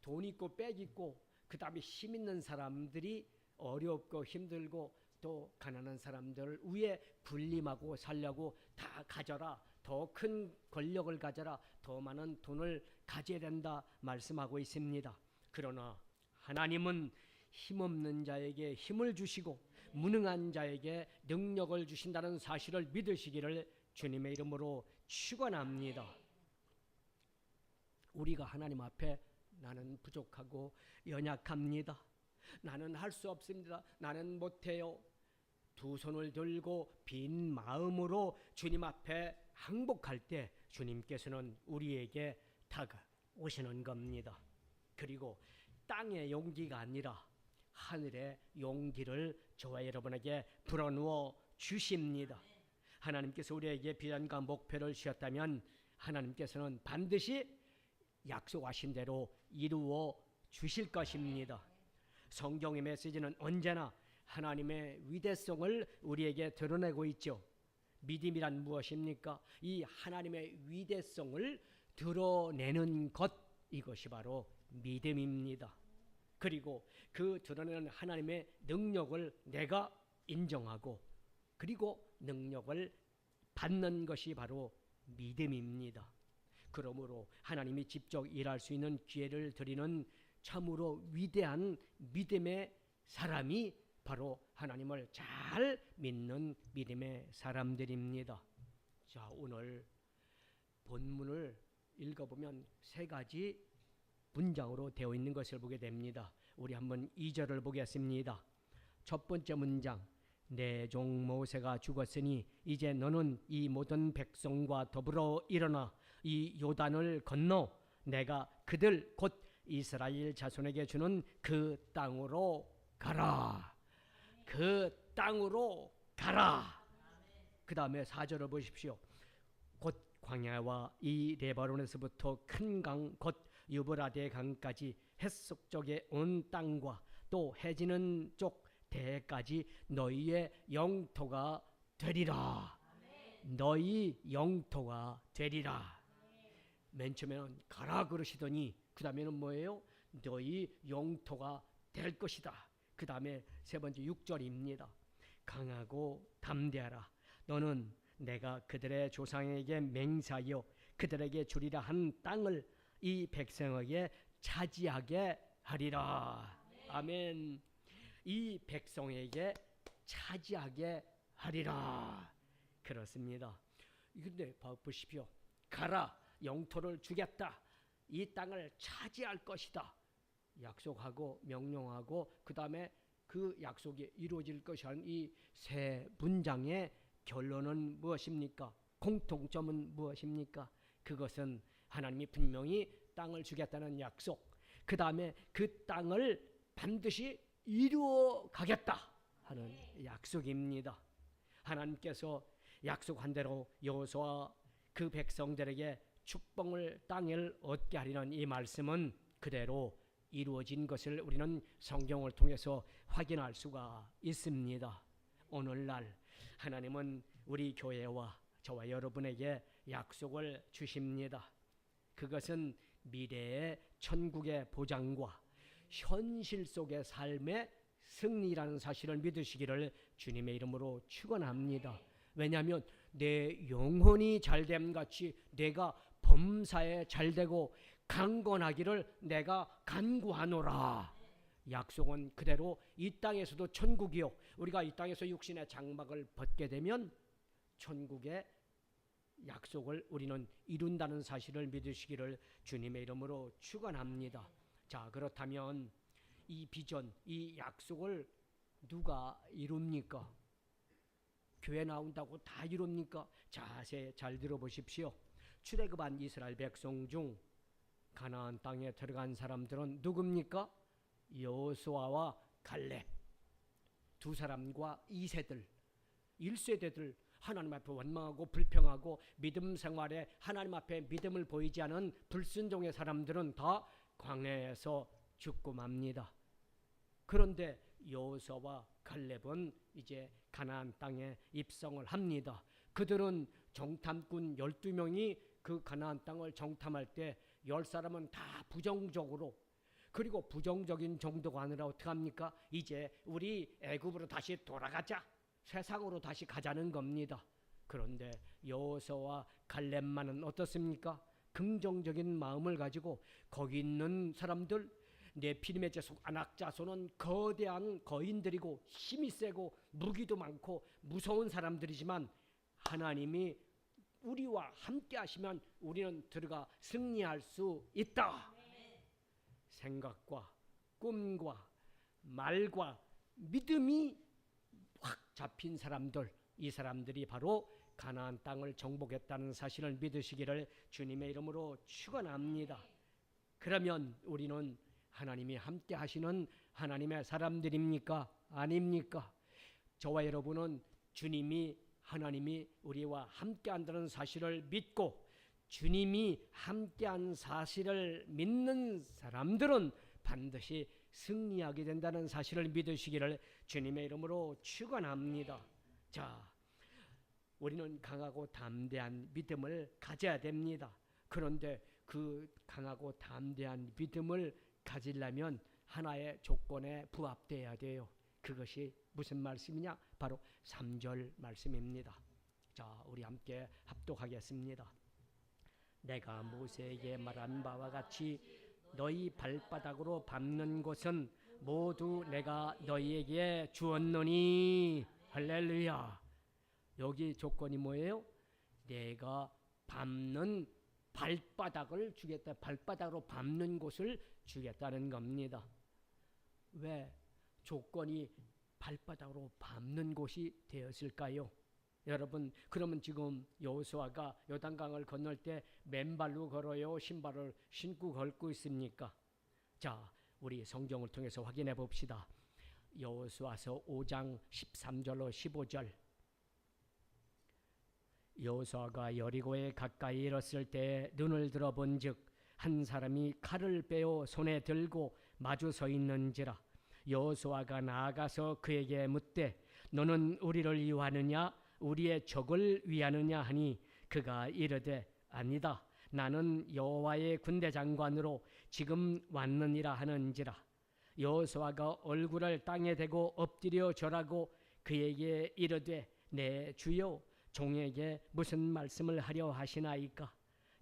돈 있고 빽 있고 그 다음에 힘 있는 사람들이 어렵고 힘들고 또 가난한 사람들을 위해 군림하고 살려고 다 가져라, 더 큰 권력을 가져라, 더 많은 돈을 가져야 된다 말씀하고 있습니다. 그러나 하나님은 힘없는 자에게 힘을 주시고 무능한 자에게 능력을 주신다는 사실을 믿으시기를 주님의 이름으로 축원합니다. 우리가 하나님 앞에 나는 부족하고 연약합니다. 나는 할 수 없습니다. 나는 못해요. 두 손을 들고 빈 마음으로 주님 앞에 항복할 때 주님께서는 우리에게 다가오시는 겁니다. 그리고 땅의 용기가 아니라 하늘의 용기를 저와 여러분에게 불어넣어 주십니다. 하나님께서 우리에게 비전과 목표를 주셨다면 하나님께서는 반드시 약속하신 대로 이루어 주실 것입니다. 성경의 메시지는 언제나 하나님의 위대성을 우리에게 드러내고 있죠. 믿음이란 무엇입니까? 이 하나님의 위대성을 드러내는 것, 이것이 바로 믿음입니다. 그리고 그 드러내는 하나님의 능력을 내가 인정하고 그리고 능력을 받는 것이 바로 믿음입니다. 그러므로 하나님이 직접 일할 수 있는 기회를 드리는 참으로 위대한 믿음의 사람이 바로 하나님을 잘 믿는 믿음의 사람들입니다. 자, 오늘 본문을 읽어보면 세 가지 문장으로 되어 있는 것을 보게 됩니다. 우리 한번 2절을 보겠습니다. 첫 번째 문장, 내 종 모세가 죽었으니 이제 너는 이 모든 백성과 더불어 일어나 이 요단을 건너 내가 그들 곧 이스라엘 자손에게 주는 그 땅으로 가라. 그 땅으로 가라. 그 다음에 4절을 보십시오. 곧 광야와 이 레바논에서부터 큰 강 곧 유브라데 강까지 햇속쪽에 온 땅과 또 해지는 쪽 대까지 너희의 영토가 되리라. 너희 영토가 되리라. 맨 처음에는 가라 그러시더니 그 다음에는 뭐예요? 너희 영토가 될 것이다. 그 다음에 세 번째 6절입니다. 강하고 담대하라. 너는 내가 그들의 조상에게 맹세하여 그들에게 주리라 한 땅을 이 백성에게 차지하게 하리라. 아멘. 이 백성에게 차지하게 하리라. 그렇습니다. 근데 보십시오. 가라. 영토를 주겠다. 이 땅을 차지할 것이다. 약속하고 명령하고 그 다음에 그 약속이 이루어질 것이라는 이 세 문장의 결론은 무엇입니까? 공통점은 무엇입니까? 그것은 하나님이 분명히 땅을 주겠다는 약속, 그 다음에 그 땅을 반드시 이루어 가겠다 하는 약속입니다. 하나님께서 약속한 대로 여호수아 그 백성들에게 축복을 땅을 얻게 하리는 이 말씀은 그대로 이루어진 것을 우리는 성경을 통해서 확인할 수가 있습니다. 오늘날 하나님은 우리 교회와 저와 여러분에게 약속을 주십니다. 그것은 미래의 천국의 보장과 현실 속의 삶의 승리라는 사실을 믿으시기를 주님의 이름으로 축원합니다. 왜냐하면 내 영혼이 잘됨 같이 내가 범사에 잘되고 강건하기를 내가 간구하노라. 약속은 그대로 이 땅에서도 천국이요, 우리가 이 땅에서 육신의 장막을 벗게 되면 천국의 약속을 우리는 이룬다는 사실을 믿으시기를 주님의 이름으로 축원합니다. 자, 그렇다면 이 비전, 이 약속을 누가 이룹니까? 교회 나온다고 다 이룹니까? 자세히 잘 들어보십시오. 출애굽한 이스라엘 백성 중 가나안 땅에 들어간 사람들은 누굽니까? 여호수아와 갈렙 두 사람과 2세들 1세대들 하나님 앞에 원망하고 불평하고 믿음 생활에 하나님 앞에 믿음을 보이지 않은 불순종의 사람들은 다 광야에서 죽고 맙니다. 그런데 여호수아와 갈렙은 이제 가나안 땅에 입성을 합니다. 그들은 정탐꾼 12명이 그 가나안 땅을 정탐할 때 10사람은 다 부정적으로, 그리고 부정적인 정도가 아니라 어떻게 합니까? 이제 우리 애굽으로 다시 돌아가자, 세상으로 다시 가자는 겁니다. 그런데 여호수아와 갈렙만은 어떻습니까? 긍정적인 마음을 가지고 거기 있는 사람들, 네피림의 족속 아낙 자손은 거대한 거인들이고 힘이 세고 무기도 많고 무서운 사람들이지만 하나님이 우리와 함께 하시면 우리는 들어가 승리할 수 있다. 생각과 꿈과 말과 믿음이 확 잡힌 사람들, 이 사람들이 바로 가나안 땅을 정복했다는 사실을 믿으시기를 주님의 이름으로 축원합니다. 그러면 우리는 하나님이 함께 하시는 하나님의 사람들입니까? 아닙니까? 저와 여러분은 주님이, 하나님이 우리와 함께 한다는 사실을 믿고 주님이 함께한 사실을 믿는 사람들은 반드시 승리하게 된다는 사실을 믿으시기를 주님의 이름으로 축원합니다. 자, 우리는 강하고 담대한 믿음을 가져야 됩니다. 그런데 그 강하고 담대한 믿음을 가지려면 하나의 조건에 부합되어야 돼요. 그것이 무슨 말씀이냐? 바로 3절 말씀입니다. 자, 우리 함께 합독하겠습니다. 내가 모세에게 말한 바와 같이 너희 발바닥으로 밟는 곳은 모두 내가 너희에게 주었노니. 할렐루야. 여기 조건이 뭐예요? 내가 밟는 발바닥을 주겠다. 발바닥으로 밟는 곳을 주겠다는 겁니다. 왜 조건이 발바닥으로 밟는 곳이 되었을까요? 여러분, 그러면 지금 여호수아가 요단강을 건널 때 맨발로 걸어요? 신발을 신고 걸고 있습니까? 자, 우리 성경을 통해서 확인해 봅시다. 여호수아서 5장 13절로 15절. 여호수아가 여리고에 가까이 이르렀을 때 눈을 들어본즉 한 사람이 칼을 빼어 손에 들고 마주 서 있는지라. 여호수아가 나아가서 그에게 묻되 너는 우리를 위하느냐 우리의 적을 위하느냐 하니 그가 이르되 아니다, 나는 여호와의 군대 장관으로 지금 왔느니라 하는지라. 여호수아가 얼굴을 땅에 대고 엎드려 절하고 그에게 이르되 내 주여 종에게 무슨 말씀을 하려 하시나이까.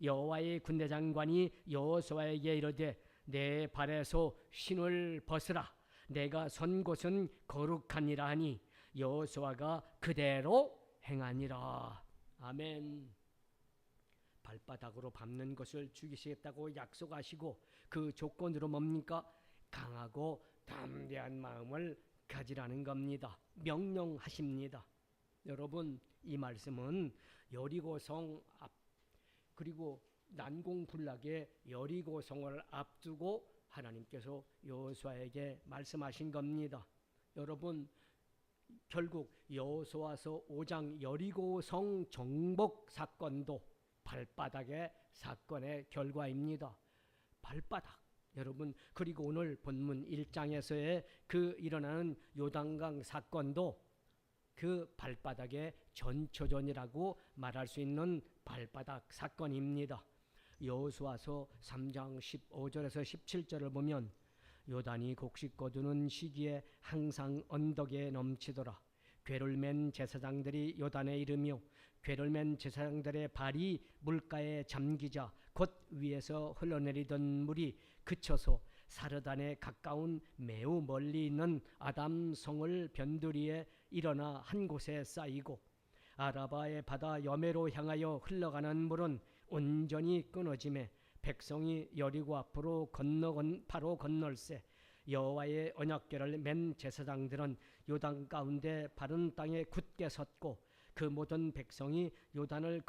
여호와의 군대 장관이 여호수아에게 이르되 내 발에서 신을 벗으라, 내가 선 곳은 거룩하니라 하니 여호수아가 그대로 행하니라. 아멘. 발바닥으로 밟는 것을 주시겠다고 약속하시고 그 조건으로 뭡니까? 강하고 담대한 마음을 가지라는 겁니다. 명령하십니다. 여러분, 이 말씀은 여리고성 앞, 그리고 난공불락의 여리고성을 앞두고 하나님께서 여호수아에게 말씀하신 겁니다. 여러분, 결국 여호수아서 5장 여리고성 정복 사건도 발바닥의 사건의 결과입니다. 발바닥. 여러분, 그리고 오늘 본문 1장에서의 그 일어나는 요단강 사건도 그 발바닥의 전초전이라고 말할 수 있는 발바닥 사건입니다. 여호수아서 3장 15절에서 17절을 보면 요단이 곡식 거두는 시기에 항상 언덕에 넘치더라. 궤를 맨 제사장들이 요단에 이르며 궤를 맨 제사장들의 발이 물가에 잠기자 곧 위에서 흘러내리던 물이 그쳐서 사르단에 가까운 매우 멀리 있는 아담성을 변두리에 일어나 한 곳에 쌓이고 아라바의 바다 여매로 향하여 흘러가는 물은 온전히 끊어지매 백성이 여리고 앞으로 바로 건널세. 여호와의 언약궤를 맨 제사장들은 요단 가운데 바른 땅에 굳게 섰고 그 모든 백성이 요단을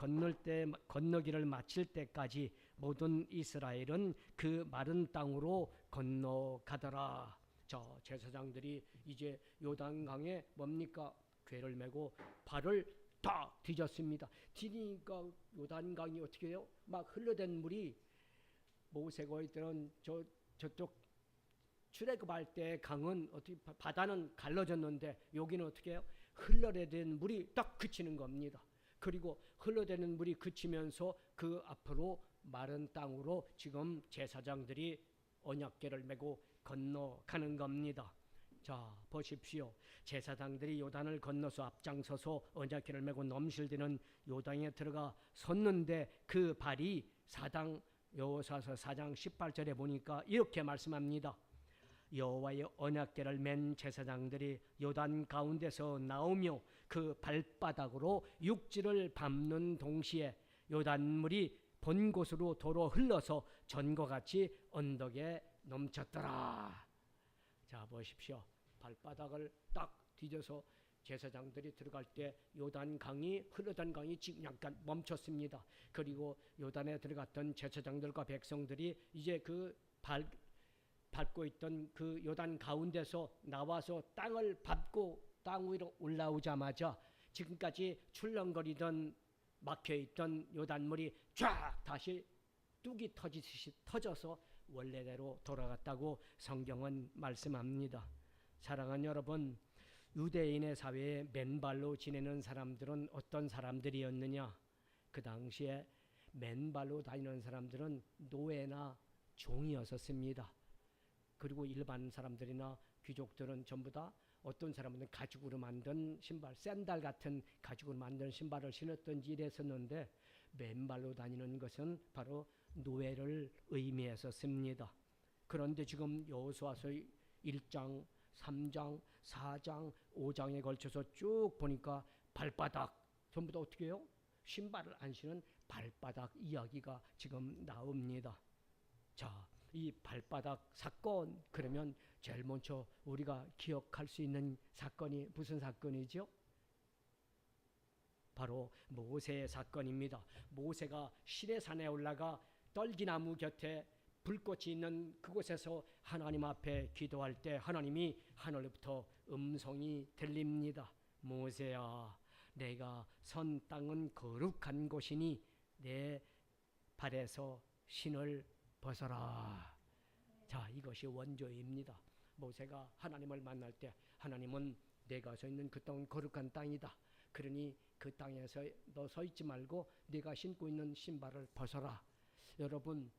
건너기를 마칠 때까지 모든 이스라엘은 그 마른 땅으로 건너가더라. 자, 제사장들이 이제 요단강에 뭡니까? 궤를 메고 발을 딱 뒤졌습니다. 뒤니까 요단강이 어떻게 해요? 막 흘러댄 물이 모세가 있던 저쪽 출애굽할 때 강은 어떻게 바다는 갈라졌는데 여기는 어떻게 해요? 흘러내린 물이 딱 그치는 겁니다. 그리고 흘러대는 물이 그치면서 그 앞으로 마른 땅으로 지금 제사장들이 언약궤를 메고 건너가는 겁니다. 자, 보십시오. 제사장들이 요단을 건너서 앞장서서 언약궤를 메고 넘실대는 요단에 들어가 섰는데 그 발이 여호수아서 4장 18절에 보니까 이렇게 말씀합니다. 여호와의 언약궤를 맨 제사장들이 요단 가운데서 나오며 그 발바닥으로 육지를 밟는 동시에 요단물이 본 곳으로 도로 흘러서 전과 같이 언덕에 넘쳤더라. 자, 보십시오. 발바닥을 딱 뒤져서 제사장들이 들어갈 때 요단 강이 흘러던 강이 지금 약간 멈췄습니다. 그리고 요단에 들어갔던 제사장들과 백성들이 이제 그 밟고 있던 그 요단 가운데서 나와서 땅을 밟고 땅 위로 올라오자마자 지금까지 출렁거리던 막혀있던 요단물이 쫙 다시 뚝이 터지듯이 터져서 원래대로 돌아갔다고 성경은 말씀합니다. 사랑하는 여러분, 유대인의 사회에 맨발로 지내는 사람들은 어떤 사람들이었느냐? 그 당시에 맨발로 다니는 사람들은 노예나 종이었었습니다. 그리고 일반 사람들이나 귀족들은 전부 다 어떤 사람은 가죽으로 만든 신발, 샌들 같은 가죽으로 만든 신발을 신었던지 이랬었는데 맨발로 다니는 것은 바로 노예를 의미했었습니다. 그런데 지금 여호수아서 1장, 3장, 4장, 5장에 걸쳐서 쭉 보니까 발바닥 전부 다 어떻게 해요? 신발을 안 신은 발바닥 이야기가 지금 나옵니다. 자, 이 발바닥 사건, 그러면 제일 먼저 우리가 기억할 수 있는 사건이 무슨 사건이죠? 바로 모세의 사건입니다. 모세가 시내산에 올라가 떨기나무 곁에 불꽃이 있는 그곳에서 하나님 앞에 기도할 때 하나님이 하늘로부터 음성이 들립니다. 모세야, 내가 선 땅은 거룩한 곳이니 내 발에서 신을 벗어라. 자, 이것이 원조입니다. 모세가 하나님을 만날 때 하나님은 내가 서 있는 그 땅은 거룩한 땅이다. 그러니 그 땅에서 너 서 있지 말고 네가 신고 있는 신발을 벗어라. 여러분,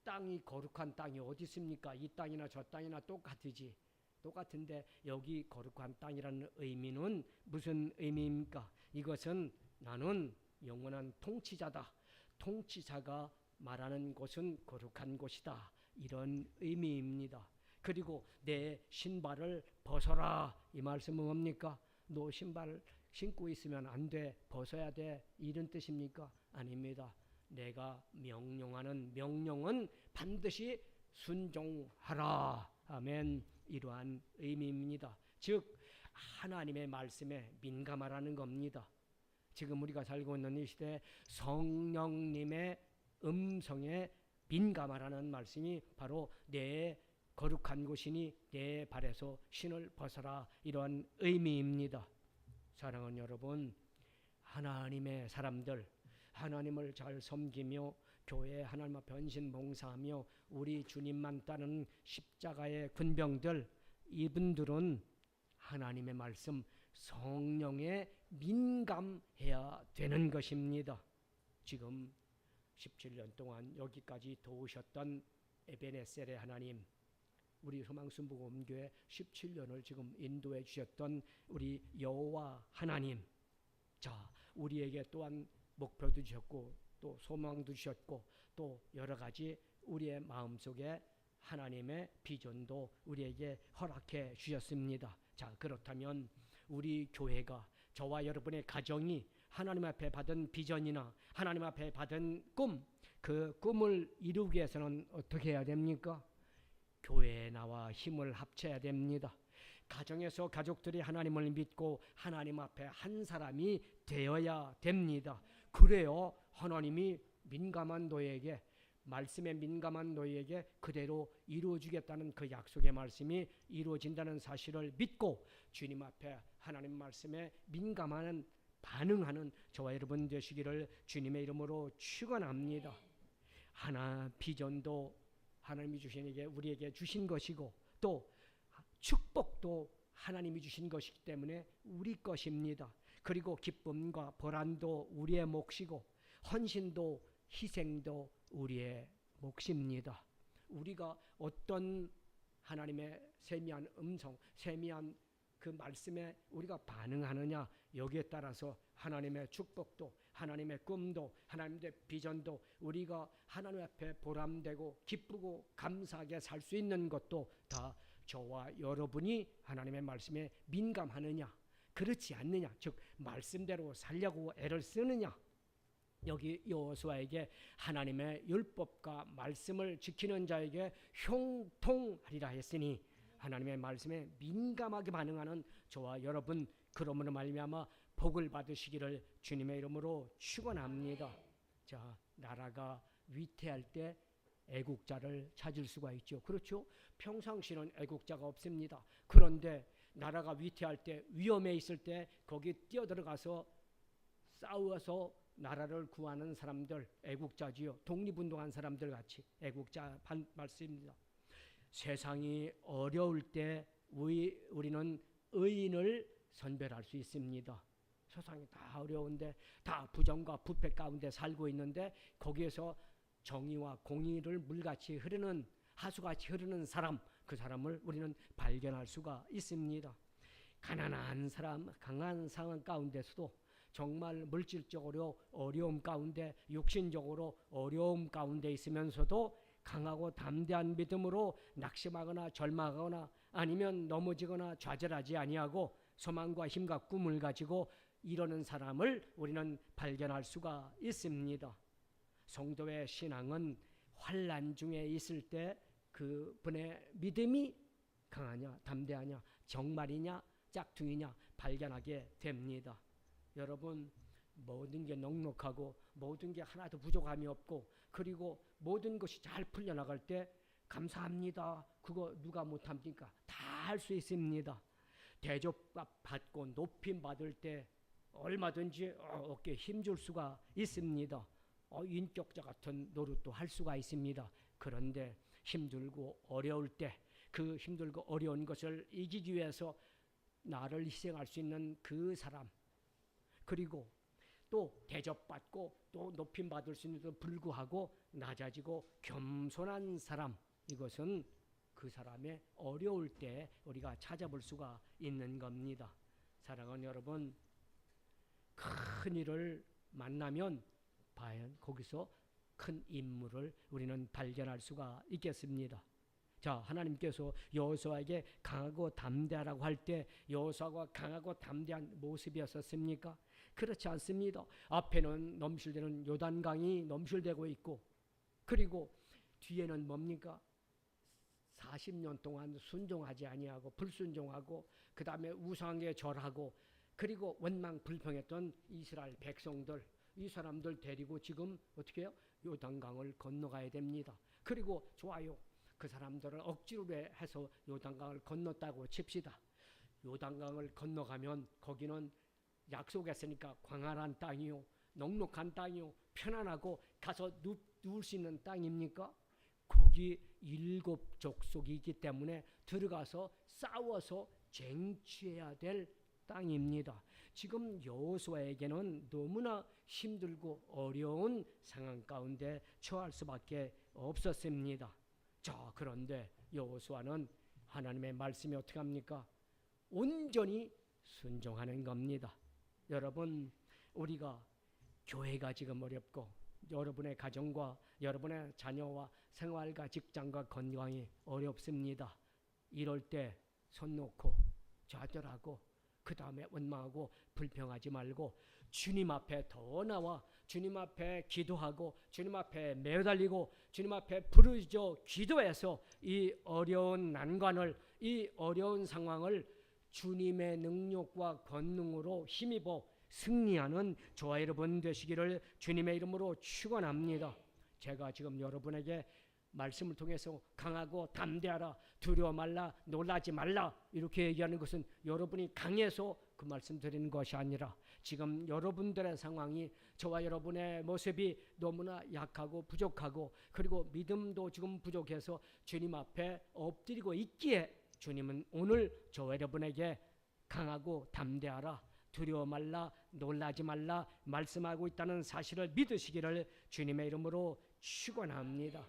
땅이 거룩한 땅이 어디 있습니까? 이 땅이나 저 땅이나 똑같으지. 똑같은데 여기 거룩한 땅이라는 의미는 무슨 의미입니까? 이것은 나는 영원한 통치자다. 통치자가 말하는 곳은 거룩한 곳이다. 이런 의미입니다. 그리고 내 신발을 벗어라. 이 말씀은 뭡니까? 너 신발 신고 있으면 안 돼. 벗어야 돼. 이런 뜻입니까? 아닙니다. 내가 명령하는 명령은 반드시 순종하라. 아멘. 이러한 의미입니다. 즉 하나님의 말씀에 민감하라는 겁니다. 지금 우리가 살고 있는 이 시대에 성령님의 음성에 민감하라는 말씀이 바로 내 거룩한 곳이니 내 발에서 신을 벗어라. 이러한 의미입니다. 사랑하는 여러분, 하나님의 사람들, 하나님을 잘 섬기며 교회 하나님 앞에 헌신 봉사하며 우리 주님만 따르는 십자가의 군병들, 이분들은 하나님의 말씀 성령에 민감해야 되는 것입니다. 지금 17년 동안 여기까지 도우셨던 에베네셀의 하나님, 우리 소망순복음교회 17년을 지금 인도해 주셨던 우리 여호와 하나님, 자, 우리에게 또한 목표도 주셨고 또 소망도 주셨고 또 여러 가지 우리의 마음속에 하나님의 비전도 우리에게 허락해 주셨습니다. 자, 그렇다면 우리 교회가, 저와 여러분의 가정이 하나님 앞에 받은 비전이나 하나님 앞에 받은 꿈, 그 꿈을 이루기 위해서는 어떻게 해야 됩니까? 교회에 나와 힘을 합쳐야 됩니다. 가정에서 가족들이 하나님을 믿고 하나님 앞에 한 사람이 되어야 됩니다. 그래야 하나님이 민감한 너에게 말씀에 민감한 너희에게 그대로 이루어주겠다는 그 약속의 말씀이 이루어진다는 사실을 믿고 주님 앞에 하나님 말씀에 민감한 반응하는 저와 여러분 되시기를 주님의 이름으로 축원합니다. 비전도 하나님이 우리에게 주신 것이고 또 축복도 하나님이 주신 것이기 때문에 우리 것입니다. 그리고 기쁨과 보람도 우리의 몫이고 헌신도 희생도 우리의 몫입니다. 우리가 어떤 하나님의 세미한 음성, 세미한 그 말씀에 우리가 반응하느냐, 여기에 따라서 하나님의 축복도, 하나님의 꿈도, 하나님의 비전도, 우리가 하나님 앞에 보람되고 기쁘고 감사하게 살 수 있는 것도 다 저와 여러분이 하나님의 말씀에 민감하느냐, 그렇지 않느냐, 즉 말씀대로 살려고 애를 쓰느냐. 여기 여호수아에게 하나님의 율법과 말씀을 지키는 자에게 형통하리라 했으니 하나님의 말씀에 민감하게 반응하는 저와 여러분, 그러므로 말미암아 복을 받으시기를 주님의 이름으로 축원합니다. 자, 나라가 위태할 때 애국자를 찾을 수가 있죠. 그렇죠? 평상시는 애국자가 없습니다. 그런데 나라가 위태할 때, 위험에 있을 때 거기 뛰어들어가서 싸워서 나라를 구하는 사람들, 애국자지요. 독립운동한 사람들 같이 애국자 말씀입니다. 세상이 어려울 때 우리는 의인을 선별할 수 있습니다. 세상이 다 어려운데, 다 부정과 부패 가운데 살고 있는데 거기에서 정의와 공의를 물같이 흐르는, 하수같이 흐르는 사람, 그 사람을 우리는 발견할 수가 있습니다. 가난한 사람, 강한 상황 가운데서도 정말 물질적으로 어려움 가운데, 육신적으로 어려움 가운데 있으면서도 강하고 담대한 믿음으로 낙심하거나 절망하거나 아니면 넘어지거나 좌절하지 아니하고 소망과 힘과 꿈을 가지고 이러는 사람을 우리는 발견할 수가 있습니다. 성도의 신앙은 환난 중에 있을 때 그분의 믿음이 강하냐, 담대하냐, 정말이냐, 짝퉁이냐 발견하게 됩니다. 여러분, 모든 게 넉넉하고 모든 게 하나도 부족함이 없고 그리고 모든 것이 잘 풀려나갈 때 감사합니다, 그거 누가 못합니까? 다 할 수 있습니다. 대접받고 높임 받을 때 얼마든지 어깨에 힘줄 수가 있습니다. 인격자 같은 노릇도 할 수가 있습니다. 그런데 힘들고 어려울 때 그 힘들고 어려운 것을 이기기 위해서 나를 희생할 수 있는 그 사람, 그리고 또 대접받고 또 높임받을 수 있는데도 불구하고 낮아지고 겸손한 사람, 이것은 그 사람의 어려울 때 우리가 찾아볼 수가 있는 겁니다. 사랑하는 여러분, 큰 일을 만나면 과연 거기서 큰 인물을 우리는 발견할 수가 있겠습니다. 자, 하나님께서 여호수아에게 강하고 담대하라고 할 때 여호수아가 강하고 담대한 모습이었었습니까? 그렇지 않습니다. 앞에는 넘실대는 요단강이 넘실대고 있고 그리고 뒤에는 뭡니까? 40년 동안 순종하지 아니하고 불순종하고 그 다음에 우상에 절하고 그리고 원망 불평했던 이스라엘 백성들, 이 사람들 데리고 지금 어떻게 해요? 요단강을 건너가야 됩니다. 그리고 좋아요, 그 사람들을 억지로 해서 요단강을 건넜다고 칩시다. 요단강을 건너가면 거기는 약속했으니까 광활한 땅이요, 넉넉한 땅이요, 편안하고 가서 누울 수 있는 땅입니까? 거기 7 족속이기 때문에 들어가서 싸워서 쟁취해야 될 땅입니다. 지금 여호수아에게는 너무나 힘들고 어려운 상황 가운데 처할 수밖에 없었습니다. 자, 그런데 여호수아는 하나님의 말씀이 어떻게 합니까? 온전히 순종하는 겁니다. 여러분, 우리가 교회가 지금 어렵고 여러분의 가정과 여러분의 자녀와 생활과 직장과 건강이 어렵습니다. 이럴 때 손 놓고 좌절하고 그 다음에 원망하고 불평하지 말고 주님 앞에 더 나와 주님 앞에 기도하고 주님 앞에 매달리고 주님 앞에 부르짖어 기도해서 이 어려운 난관을, 이 어려운 상황을 주님의 능력과 권능으로 힘입어 승리하는 저와 여러분 되시기를 주님의 이름으로 축원합니다. 제가 지금 여러분에게 말씀을 통해서 강하고 담대하라, 두려워 말라, 놀라지 말라 이렇게 얘기하는 것은 여러분이 강해서 그 말씀 드리는 것이 아니라 지금 여러분들의 상황이, 저와 여러분의 모습이 너무나 약하고 부족하고 그리고 믿음도 지금 부족해서 주님 앞에 엎드리고 있기에 주님은 오늘 저와 여러분에게 강하고 담대하라, 두려워 말라, 놀라지 말라 말씀하고 있다는 사실을 믿으시기를 주님의 이름으로 축원합니다.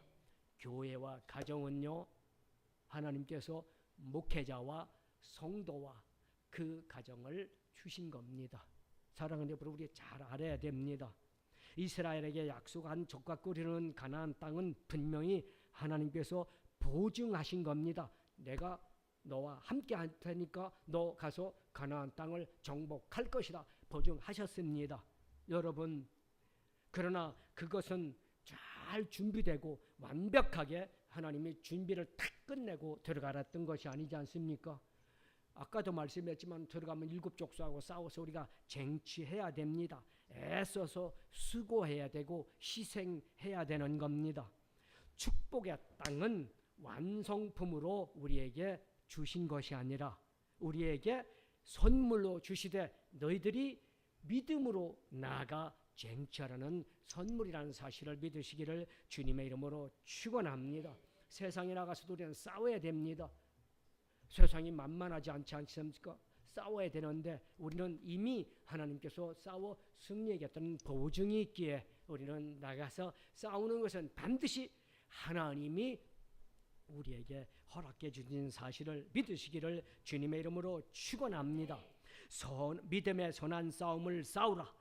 교회와 가정은요, 하나님께서 목회자와 성도와 그 가정을 주신 겁니다. 사랑하는 여러분, 우리 잘 알아야 됩니다. 이스라엘에게 약속한 젖과 꿀이 흐르는 가나안 땅은 분명히 하나님께서 보증하신 겁니다. 내가 너와 함께 할 테니까 너 가서 가나안 땅을 정복할 것이다 보증하셨습니다. 여러분, 그러나 그것은 잘 준비되고 완벽하게 하나님이 준비를 다 끝내고 들어가랬던 것이 아니지 않습니까? 아까도 말씀했지만 들어가면 일곱 족속하고 싸워서 우리가 쟁취해야 됩니다. 애써서 수고해야 되고 희생해야 되는 겁니다. 축복의 땅은 완성품으로 우리에게 주신 것이 아니라 우리에게 선물로 주시되 너희들이 믿음으로 나아가 쟁취하라는 선물이라는 사실을 믿으시기를 주님의 이름으로 축원합니다. 세상에 나가서도 우리는 싸워야 됩니다. 세상이 만만하지 않지 않습니까? 싸워야 되는데 우리는 이미 하나님께서 싸워 승리하겠다는 보증이 있기에 우리는 나가서 싸우는 것은 반드시 하나님이 우리에게 허락해 주신 사실을 믿으시기를 주님의 이름으로 축원합니다. 믿음의 선한 싸움을 싸우라.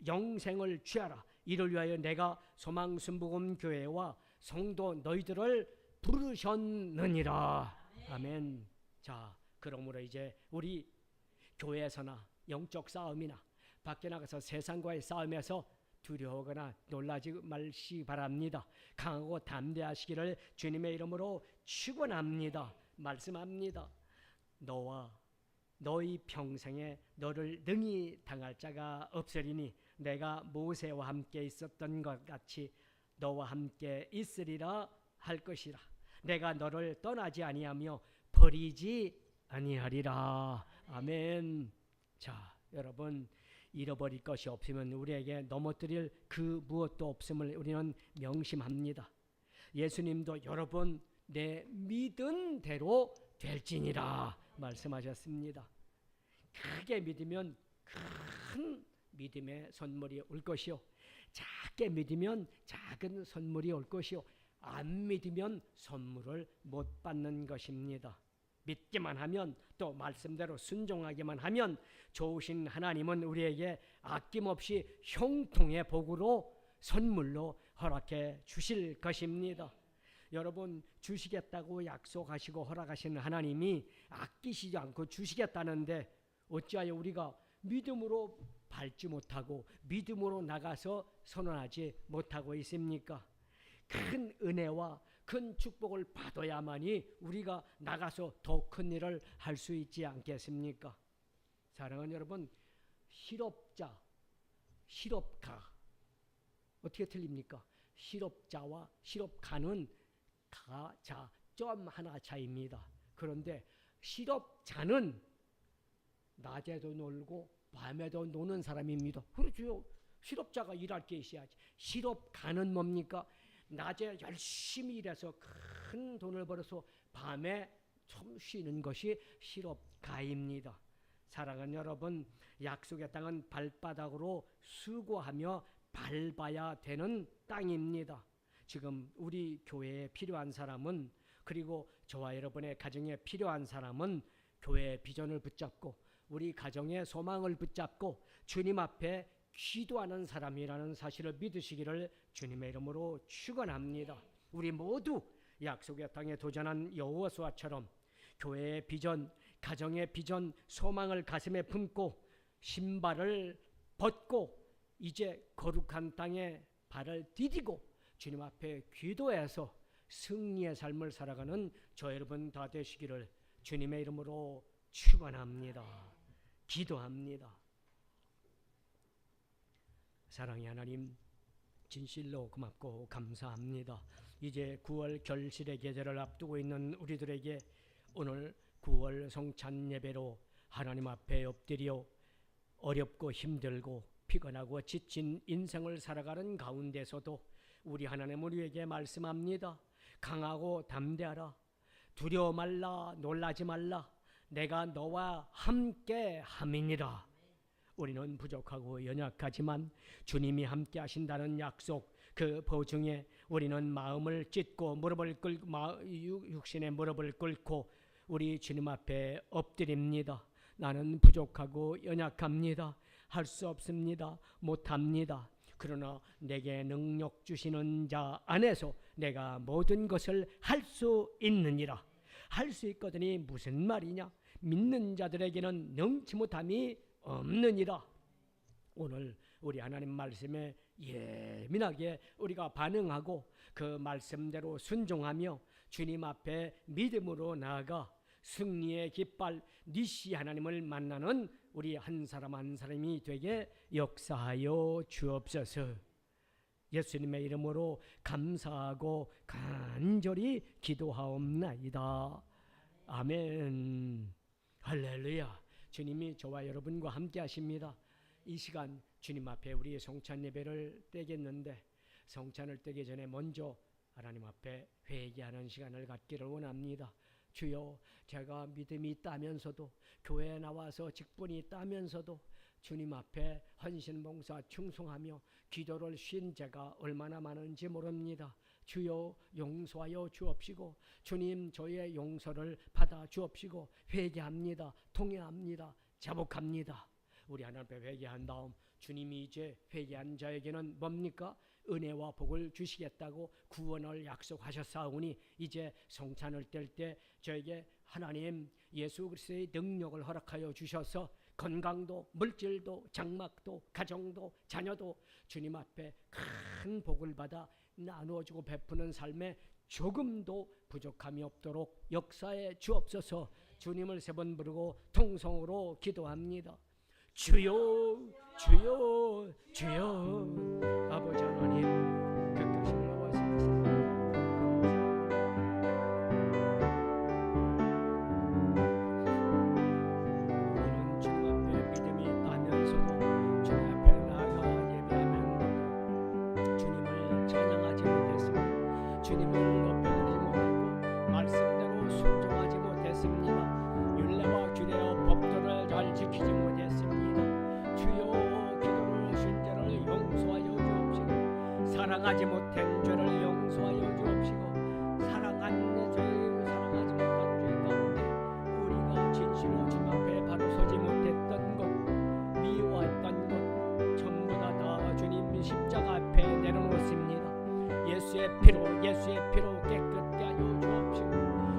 영생을 취하라. 이를 위하여 내가 소망순복음 교회와 성도 너희들을 부르셨느니라. 아멘. 자, 그러므로 이제 우리 교회에서나 영적 싸움이나 밖에 나가서 세상과의 싸움에서 두려워하거나 놀라지 말시 바랍니다. 강하고 담대하시기를 주님의 이름으로 축원합니다. 말씀합니다. 너와 너희 평생에 너를 능히 당할 자가 없으리니 내가 모세와 함께 있었던 것 같이 너와 함께 있으리라 할 것이라. 내가 너를 떠나지 아니하며 버리지 아니하리라. 아멘. 자, 여러분, 잃어버릴 것이 없으면 우리에게 넘어뜨릴 그 무엇도 없음을 우리는 명심합니다. 예수님도 여러 번 내 믿은 대로 될지니라 말씀하셨습니다. 크게 믿으면 큰 믿음의 선물이 올 것이요, 작게 믿으면 작은 선물이 올 것이요, 안 믿으면 선물을 못 받는 것입니다. 믿기만 하면, 또 말씀대로 순종하기만 하면 좋으신 하나님은 우리에게 아낌없이 형통의 복으로 선물로 허락해 주실 것입니다. 여러분, 주시겠다고 약속하시고 허락하시는 하나님이 아끼시지 않고 주시겠다는데 어찌하여 우리가 믿음으로 밟지 못하고 믿음으로 나가서 선언하지 못하고 있습니까? 큰 은혜와 큰 축복을 받아야만이 우리가 나가서 더 큰 일을 할 수 있지 않겠습니까? 사랑하는 여러분, 실업자, 실업가 어떻게 틀립니까? 실업자와 실업가는 가자 점 하나 차이입니다. 그런데 실업자는 낮에도 놀고 밤에도 노는 사람입니다. 그렇죠. 실업자가 일할 게 있어야지. 실업가는 뭡니까? 낮에 열심히 일해서 큰 돈을 벌어서 밤에 좀 쉬는 것이 실업가입니다. 사랑하는 여러분, 약속의 땅은 발바닥으로 수고하며 밟아야 되는 땅입니다. 지금 우리 교회에 필요한 사람은, 그리고 저와 여러분의 가정에 필요한 사람은 교회의 비전을 붙잡고 우리 가정의 소망을 붙잡고 주님 앞에 기도하는 사람이라는 사실을 믿으시기를 주님의 이름으로 축원합니다. 우리 모두 약속의 땅에 도전한 여호수아처럼 교회의 비전, 가정의 비전, 소망을 가슴에 품고 신발을 벗고 이제 거룩한 땅에 발을 디디고 주님 앞에 기도해서 승리의 삶을 살아가는 저 여러분 다 되시기를 주님의 이름으로 축원합니다. 기도합니다. 사랑의 하나님, 진실로 고맙고 감사합니다. 이제 9월 결실의 계절을 앞두고 있는 우리들에게 오늘 9월 성찬 예배로 하나님 앞에 엎드려 어렵고 힘들고 피곤하고 지친 인생을 살아가는 가운데서도 우리 하나님 우리에게 말씀합니다. 강하고 담대하라. 두려워 말라. 놀라지 말라. 내가 너와 함께 함이니라. 우리는 부족하고 연약하지만 주님이 함께 하신다는 약속, 그 보증에 우리는 마음을 찢고 무릎을 꿇고 육신의 무릎을 꿇고 우리 주님 앞에 엎드립니다. 나는 부족하고 연약합니다. 할 수 없습니다. 못합니다. 그러나 내게 능력 주시는 자 안에서 내가 모든 것을 할 수 있느니라. 할 수 있거든이 무슨 말이냐? 믿는 자들에게는 능치 못함이 없느니라. 오늘 우리 하나님 말씀에 예민하게 우리가 반응하고 그 말씀대로 순종하며 주님 앞에 믿음으로 나아가 승리의 깃발 니시 하나님을 만나는 우리 한 사람 한 사람이 되게 역사하여 주옵소서. 예수님의 이름으로 감사하고 간절히 기도하옵나이다. 아멘. 할렐루야. 주님이 저와 여러분과 함께 하십니다. 이 시간 주님 앞에 우리의 성찬 예배를 떼겠는데 성찬을 떼기 전에 먼저 하나님 앞에 회개하는 시간을 갖기를 원합니다. 주여, 제가 믿음이 있다면서도 교회에 나와서 직분이 있다면서도 주님 앞에 헌신봉사 충성하며 기도를 쉰 제가 얼마나 많은지 모릅니다. 주여, 용서하여 주옵시고 주님, 저의 용서를 받아 주옵시고 회개합니다. 통회합니다. 자복합니다. 우리 하나님 앞에 회개한 다음 주님이 이제 회개한 자에게는 뭡니까? 은혜와 복을 주시겠다고 구원을 약속하셨사오니 이제 성찬을 뗄 때 저에게 하나님 예수 그리스도의 능력을 허락하여 주셔서 건강도 물질도 장막도 가정도 자녀도 주님 앞에 큰 복을 받아 나누어주고 베푸는 삶에 조금도 부족함이 없도록 역사해 주옵소서. 주님을 세 번 부르고 통성으로 기도합니다. 주여, 주여, 주여. 아버지 하나님, 끝까지 나와서 우리는 주님 앞에 믿음이 있다면서도 주님 앞에 나아가 예배하면 주님을 찬양하지 못했습니다. 주님을 높여드리지 못했고 말씀대로 순종하지 못했습니다. 율례와 규례와 법도를 잘 지키지 못했습니다. 주여, 기도를 쉰 죄를 용서하여 주옵시고 사랑하지 못한 죄를 용서하여 주옵시고 사랑한 죄, 사랑하지 못한 죄 가운데 우리가 진실로 주님 앞에 바로 서지 못했던 것, 미워했던 것 전부 다 주님 십자가 앞에 내려놓습니다. 예수의 피로 깨끗게 하여 주옵시고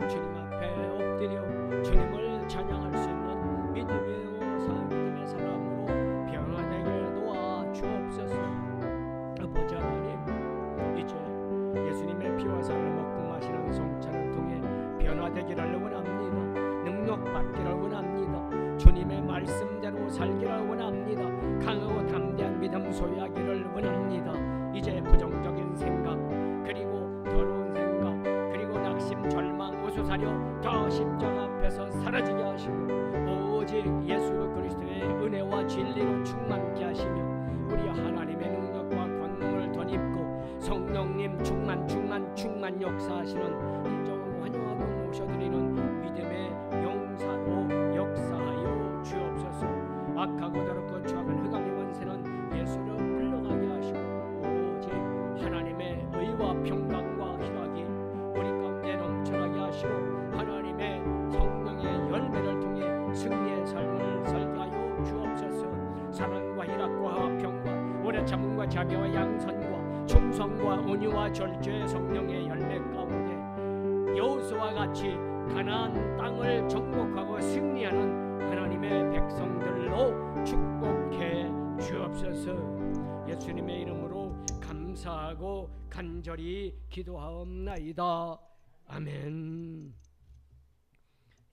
주님 앞에 엎드려 주님을 찬양할 수 있는 믿음의 사람으로 변화되게 도와 주옵소서. 아버지 하나님, 이제 예수님의 피와 살을 먹고 마시는 성찬을 통해 변화되기를 원합니다. 능력 받기를 원합니다. 주님의 말씀대로 살기를 원합니다. 강하고 담대한 믿음 소유하기를 원합니다. 이제 부정적인 생각 그리고 더러운 생각 그리고 낙심 절망 우수사려 더 십자가 앞에서 사라지게 하시고 오직 예수 그리스도의 은혜와 진리로 충만케 하시며 우리 하나님의 능력과 권능을 덧입고 성령님 충만 역사하시는 인정 환영하고 모셔드리는 믿음의 용사로 역사하여 주옵소서. 악하고 더럽고 추악한 흑암의 원세는 예수를 물러가게 하시고 오직 하나님의 의와 평강과 희락이 우리 가운데 넘쳐나게 하시고 하나님의 성령의 열매를 통해 승리의 삶을 살게 주옵소서. 사랑과 희락과 화평과 오래 참음과 자비와 양선과 충성과 온유와 절제의 성령의 열매 가운데 여호수아와 같이 가나안 땅을 정복하고 승리하는 하나님의 백성들로 축복해 주옵소서. 예수님의 이름으로 감사하고 간절히 기도하옵나이다. 아멘.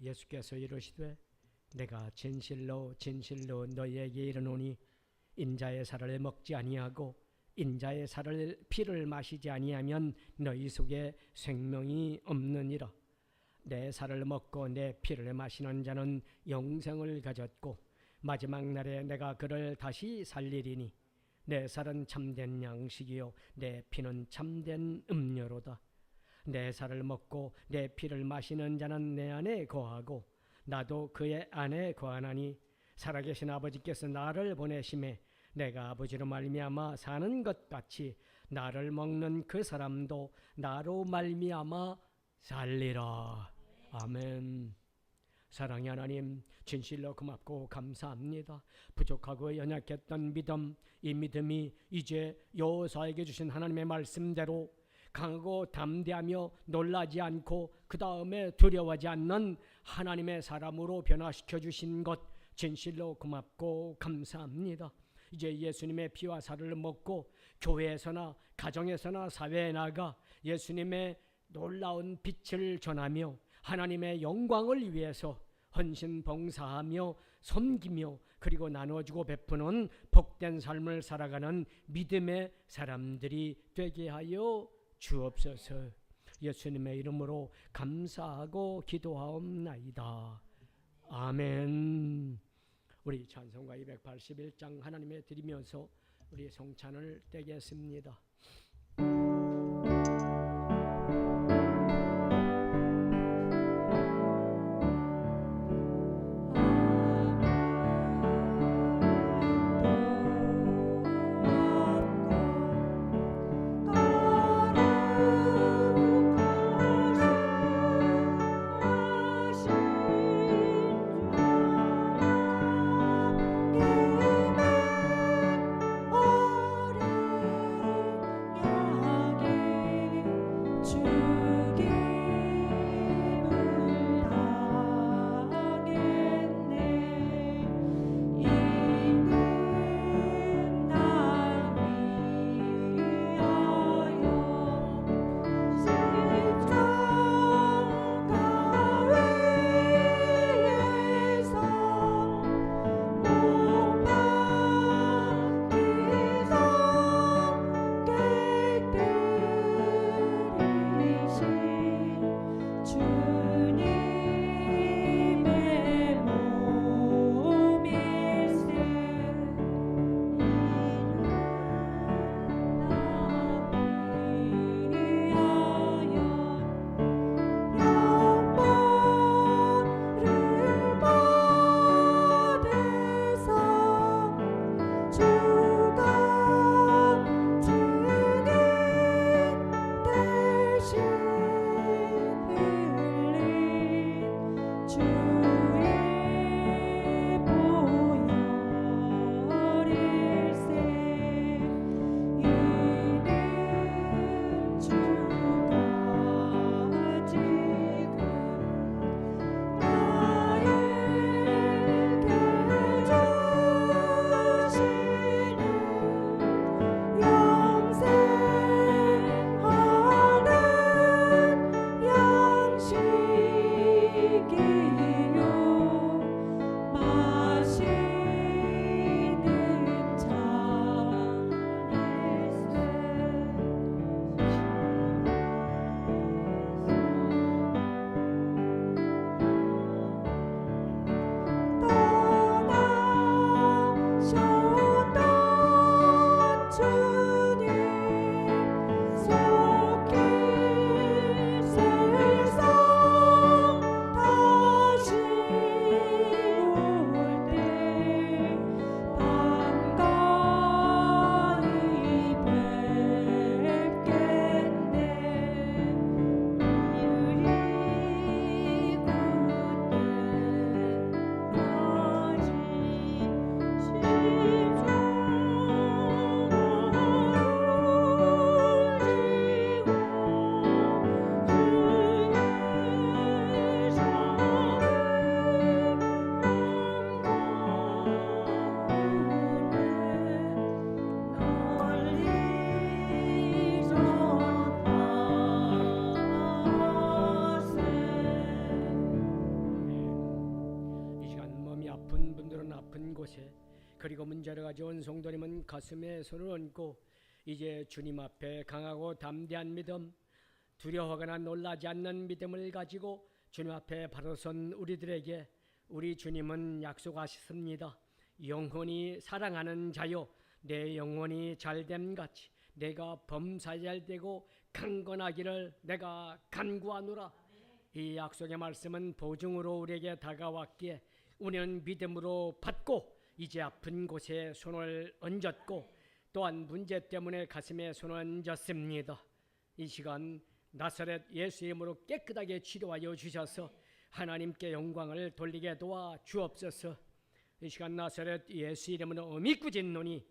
예수께서 이르시되 내가 진실로 너희에게 이르노니 인자의 살을 먹지 아니하고 인자의 살을 피를 마시지 아니하면 너희 속에 생명이 없느니라. 내 살을 먹고 내 피를 마시는 자는 영생을 가졌고 마지막 날에 내가 그를 다시 살리리니 내 살은 참된 양식이요 내 피는 참된 음료로다. 내 살을 먹고 내 피를 마시는 자는 내 안에 거하고 나도 그의 안에 거하나니 살아계신 아버지께서 나를 보내심에 내가 아버지로 말미암아 사는 것 같이 나를 먹는 그 사람도 나로 말미암아 살리라. 아멘. 사랑의 하나님, 진실로 고맙고 감사합니다. 부족하고 연약했던 믿음, 이 믿음이 이제 여호수아에게 주신 하나님의 말씀대로 강하고 담대하며 놀라지 않고 그 다음에 두려워하지 않는 하나님의 사람으로 변화시켜 주신 것 진실로 고맙고 감사합니다. 이제 예수님의 피와 살을 먹고 교회에서나 가정에서나 사회에 나가 예수님의 놀라운 빛을 전하며 하나님의 영광을 위해서 헌신 봉사하며 섬기며 그리고 나눠주고 베푸는 복된 삶을 살아가는 믿음의 사람들이 되게 하여 주옵소서. 예수님의 이름으로 감사하고 기도하옵나이다. 아멘. 우리 찬송가 281장 하나님의 드리면서 우리 성찬을 떼겠습니다. 그리고 문제를 가져온 성도님은 가슴에 손을 얹고 이제 주님 앞에 강하고 담대한 믿음, 두려워하거나 놀라지 않는 믿음을 가지고 주님 앞에 바로 선 우리들에게 우리 주님은 약속하셨습니다. 영원히 사랑하는 자요, 내 영혼이 잘됨 같이 내가 범사에 잘되고 강건하기를 내가 간구하노라. 이 약속의 말씀은 보증으로 우리에게 다가왔기에 우리는 믿음으로 받고 이제 아픈 곳에 손을 얹었고 또한 문제 때문에 가슴에 손을 얹었습니다. 이 시간 나사렛 예수 이름으로 깨끗하게 치료하여 주셔서 하나님께 영광을 돌리게 도와 주옵소서. 이 시간 나사렛 예수 이름으로 어미 꾸진 눈이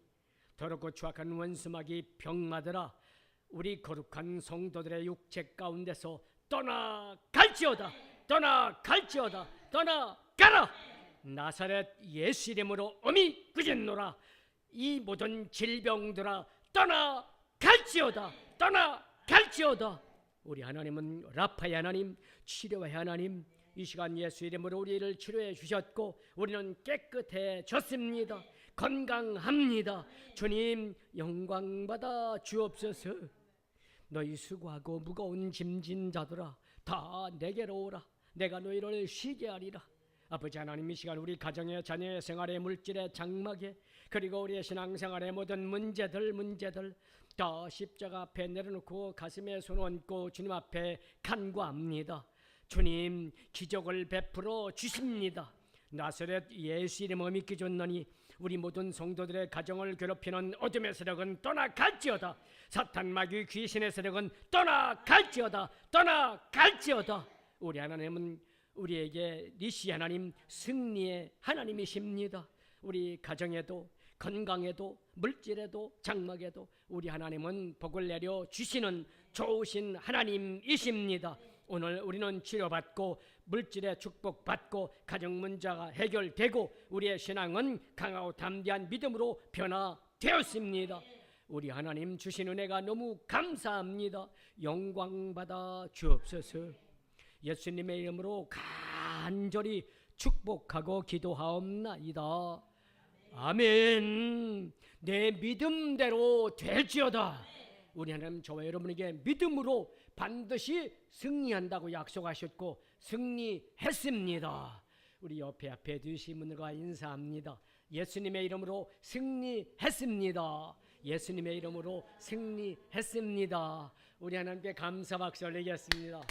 더럽고 추악한 원수마귀 병마들아 우리 거룩한 성도들의 육체 가운데서 떠나갈지어다. 떠나갈지어다. 떠나가라. 나사렛 예수 이름으로 어미 꾸짖노라. 이 모든 질병들아 떠나갈지어다. 떠나갈지어다. 우리 하나님은 라파의 하나님, 치료의 하나님, 이 시간 예수 이름으로 우리를 치료해 주셨고 우리는 깨끗해졌습니다. 건강합니다. 주님 영광 받아 주옵소서. 너희 수고하고 무거운 짐진 자들아 다 내게로 오라. 내가 너희를 쉬게 하리라. 아버지 하나님, 이 시간 우리 가정의 자녀의 생활의 물질의 장막에 그리고 우리의 신앙생활의 모든 문제들 다 십자가 앞에 내려놓고 가슴에 손 얹고 주님 앞에 간구합니다. 주님 기적을 베풀어 주십니다. 나사렛 예수 이름을 믿기 좋노니 우리 모든 성도들의 가정을 괴롭히는 어둠의 세력은 떠나갈지어다. 사탄 마귀 귀신의 세력은 떠나갈지어다. 떠나갈지어다. 우리 하나님은 우리에게 니시 하나님, 승리의 하나님이십니다. 우리 가정에도 건강에도 물질에도 장막에도 우리 하나님은 복을 내려 주시는 좋으신 하나님이십니다. 오늘 우리는 치료받고 물질의 축복받고 가정 문제가 해결되고 우리의 신앙은 강하고 담대한 믿음으로 변화되었습니다. 우리 하나님 주신 은혜가 너무 감사합니다. 영광 받아 주옵소서. 예수님의 이름으로 간절히 축복하고 기도하옵나이다. 아멘. 내 믿음대로 될지어다. 우리 하나님 저와 여러분에게 믿음으로 반드시 승리한다고 약속하셨고 승리했습니다. 우리 앞에 두신 분들과 인사합니다. 예수님의 이름으로 승리했습니다. 예수님의 이름으로 승리했습니다. 우리 하나님께 감사 박수 올리겠습니다.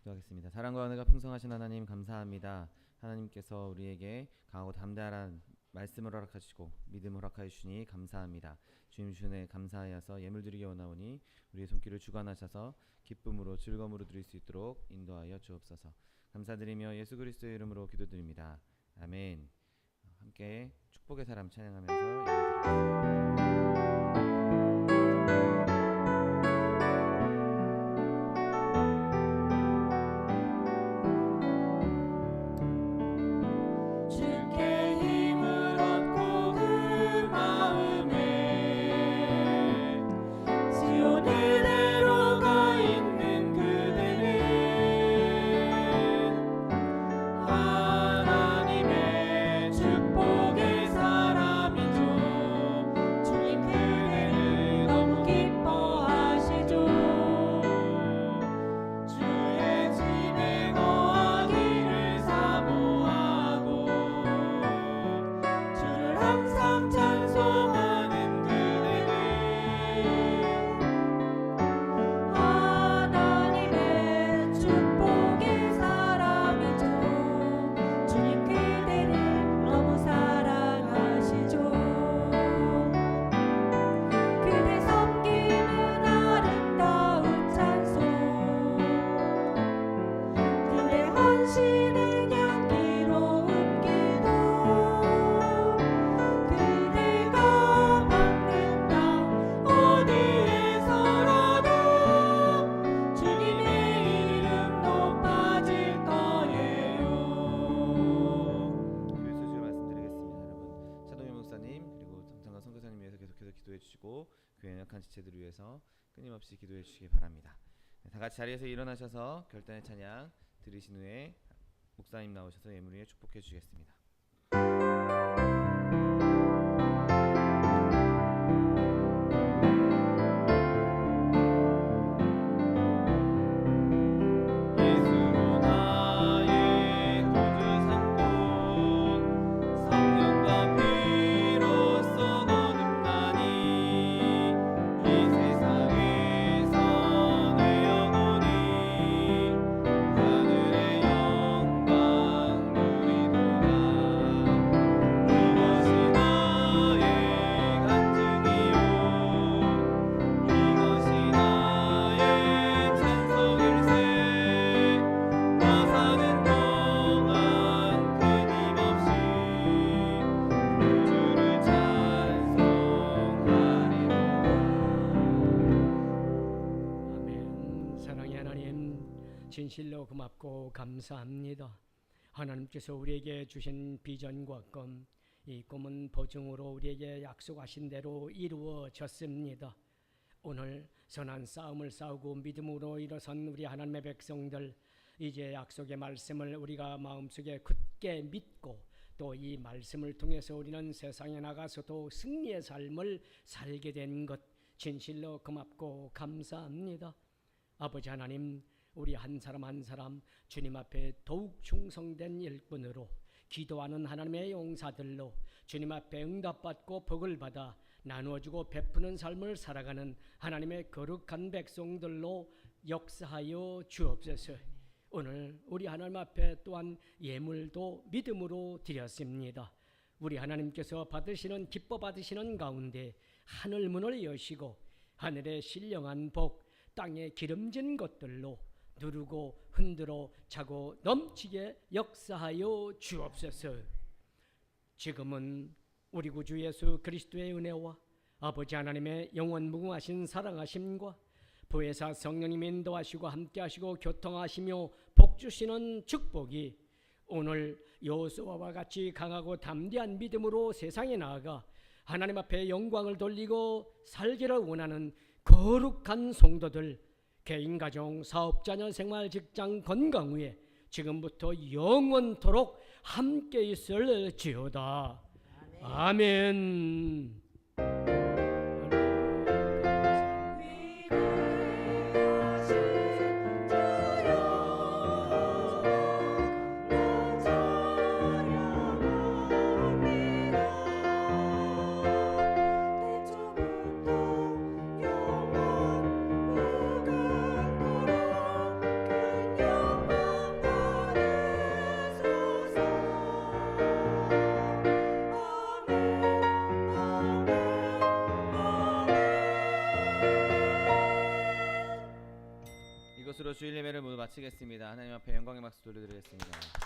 기도하겠습니다. 사랑과 은혜가 풍성하신 하나님 감사합니다. 하나님께서 우리에게 강하고 담대한 말씀을 허락하시고 믿음을 허락하여 주시니 감사합니다. 주님 주시네 감사하여서 예물 드리게 원하오니 우리의 손길을 주관하셔서 기쁨으로 즐거움으로 드릴 수 있도록 인도하여 주옵소서. 감사드리며 예수 그리스도의 이름으로 기도드립니다. 아멘. 함께 축복의 사람 찬양하면서 예배드리겠습니다. 교회 연약한 지체들을 위해서 끊임없이 기도해 주시기 바랍니다. 다 같이 자리에서 일어나셔서 결단의 찬양 들으신 후에 목사님 나오셔서 예물 위에 축복해 주시겠습니다. 진실로 고맙고 감사합니다. 하나님께서 우리에게 주신 비전과 꿈, 이 꿈은 보증으로 우리에게 약속하신 대로 이루어졌습니다. 오늘 선한 싸움을 싸우고 믿음으로 일어선 우리 하나님의 백성들, 이제 약속의 말씀을 우리가 마음속에 굳게 믿고 또 이 말씀을 통해서 우리는 세상에 나가서도 승리의 삶을 살게 된 것 진실로 고맙고 감사합니다. 아버지 하나님, 우리 한 사람 한 사람 주님 앞에 더욱 충성된 일꾼으로 기도하는 하나님의 용사들로 주님 앞에 응답받고 복을 받아 나누어주고 베푸는 삶을 살아가는 하나님의 거룩한 백성들로 역사하여 주옵소서. 오늘 우리 하나님 앞에 또한 예물도 믿음으로 드렸습니다. 우리 하나님께서 받으시는 기뻐 받으시는 가운데 하늘 문을 여시고 하늘의 신령한 복, 땅에 기름진 것들로 누르고 흔들어 차고 넘치게 역사하여 주옵소서. 지금은 우리 구주 예수 그리스도의 은혜와 아버지 하나님의 영원 무궁하신 사랑하심과 보혜사 성령님 인도하시고 함께하시고 교통하시며 복주시는 축복이 오늘 여호수아와 같이 강하고 담대한 믿음으로 세상에 나아가 하나님 앞에 영광을 돌리고 살기를 원하는 거룩한 성도들, 개인, 가정, 사업, 자녀, 생활, 직장, 건강 위에 지금부터 영원토록 함께 있을지어다. 아멘. 이것으로 주일 예배를 모두 마치겠습니다. 하나님 앞에 영광의 박수 돌려드리겠습니다.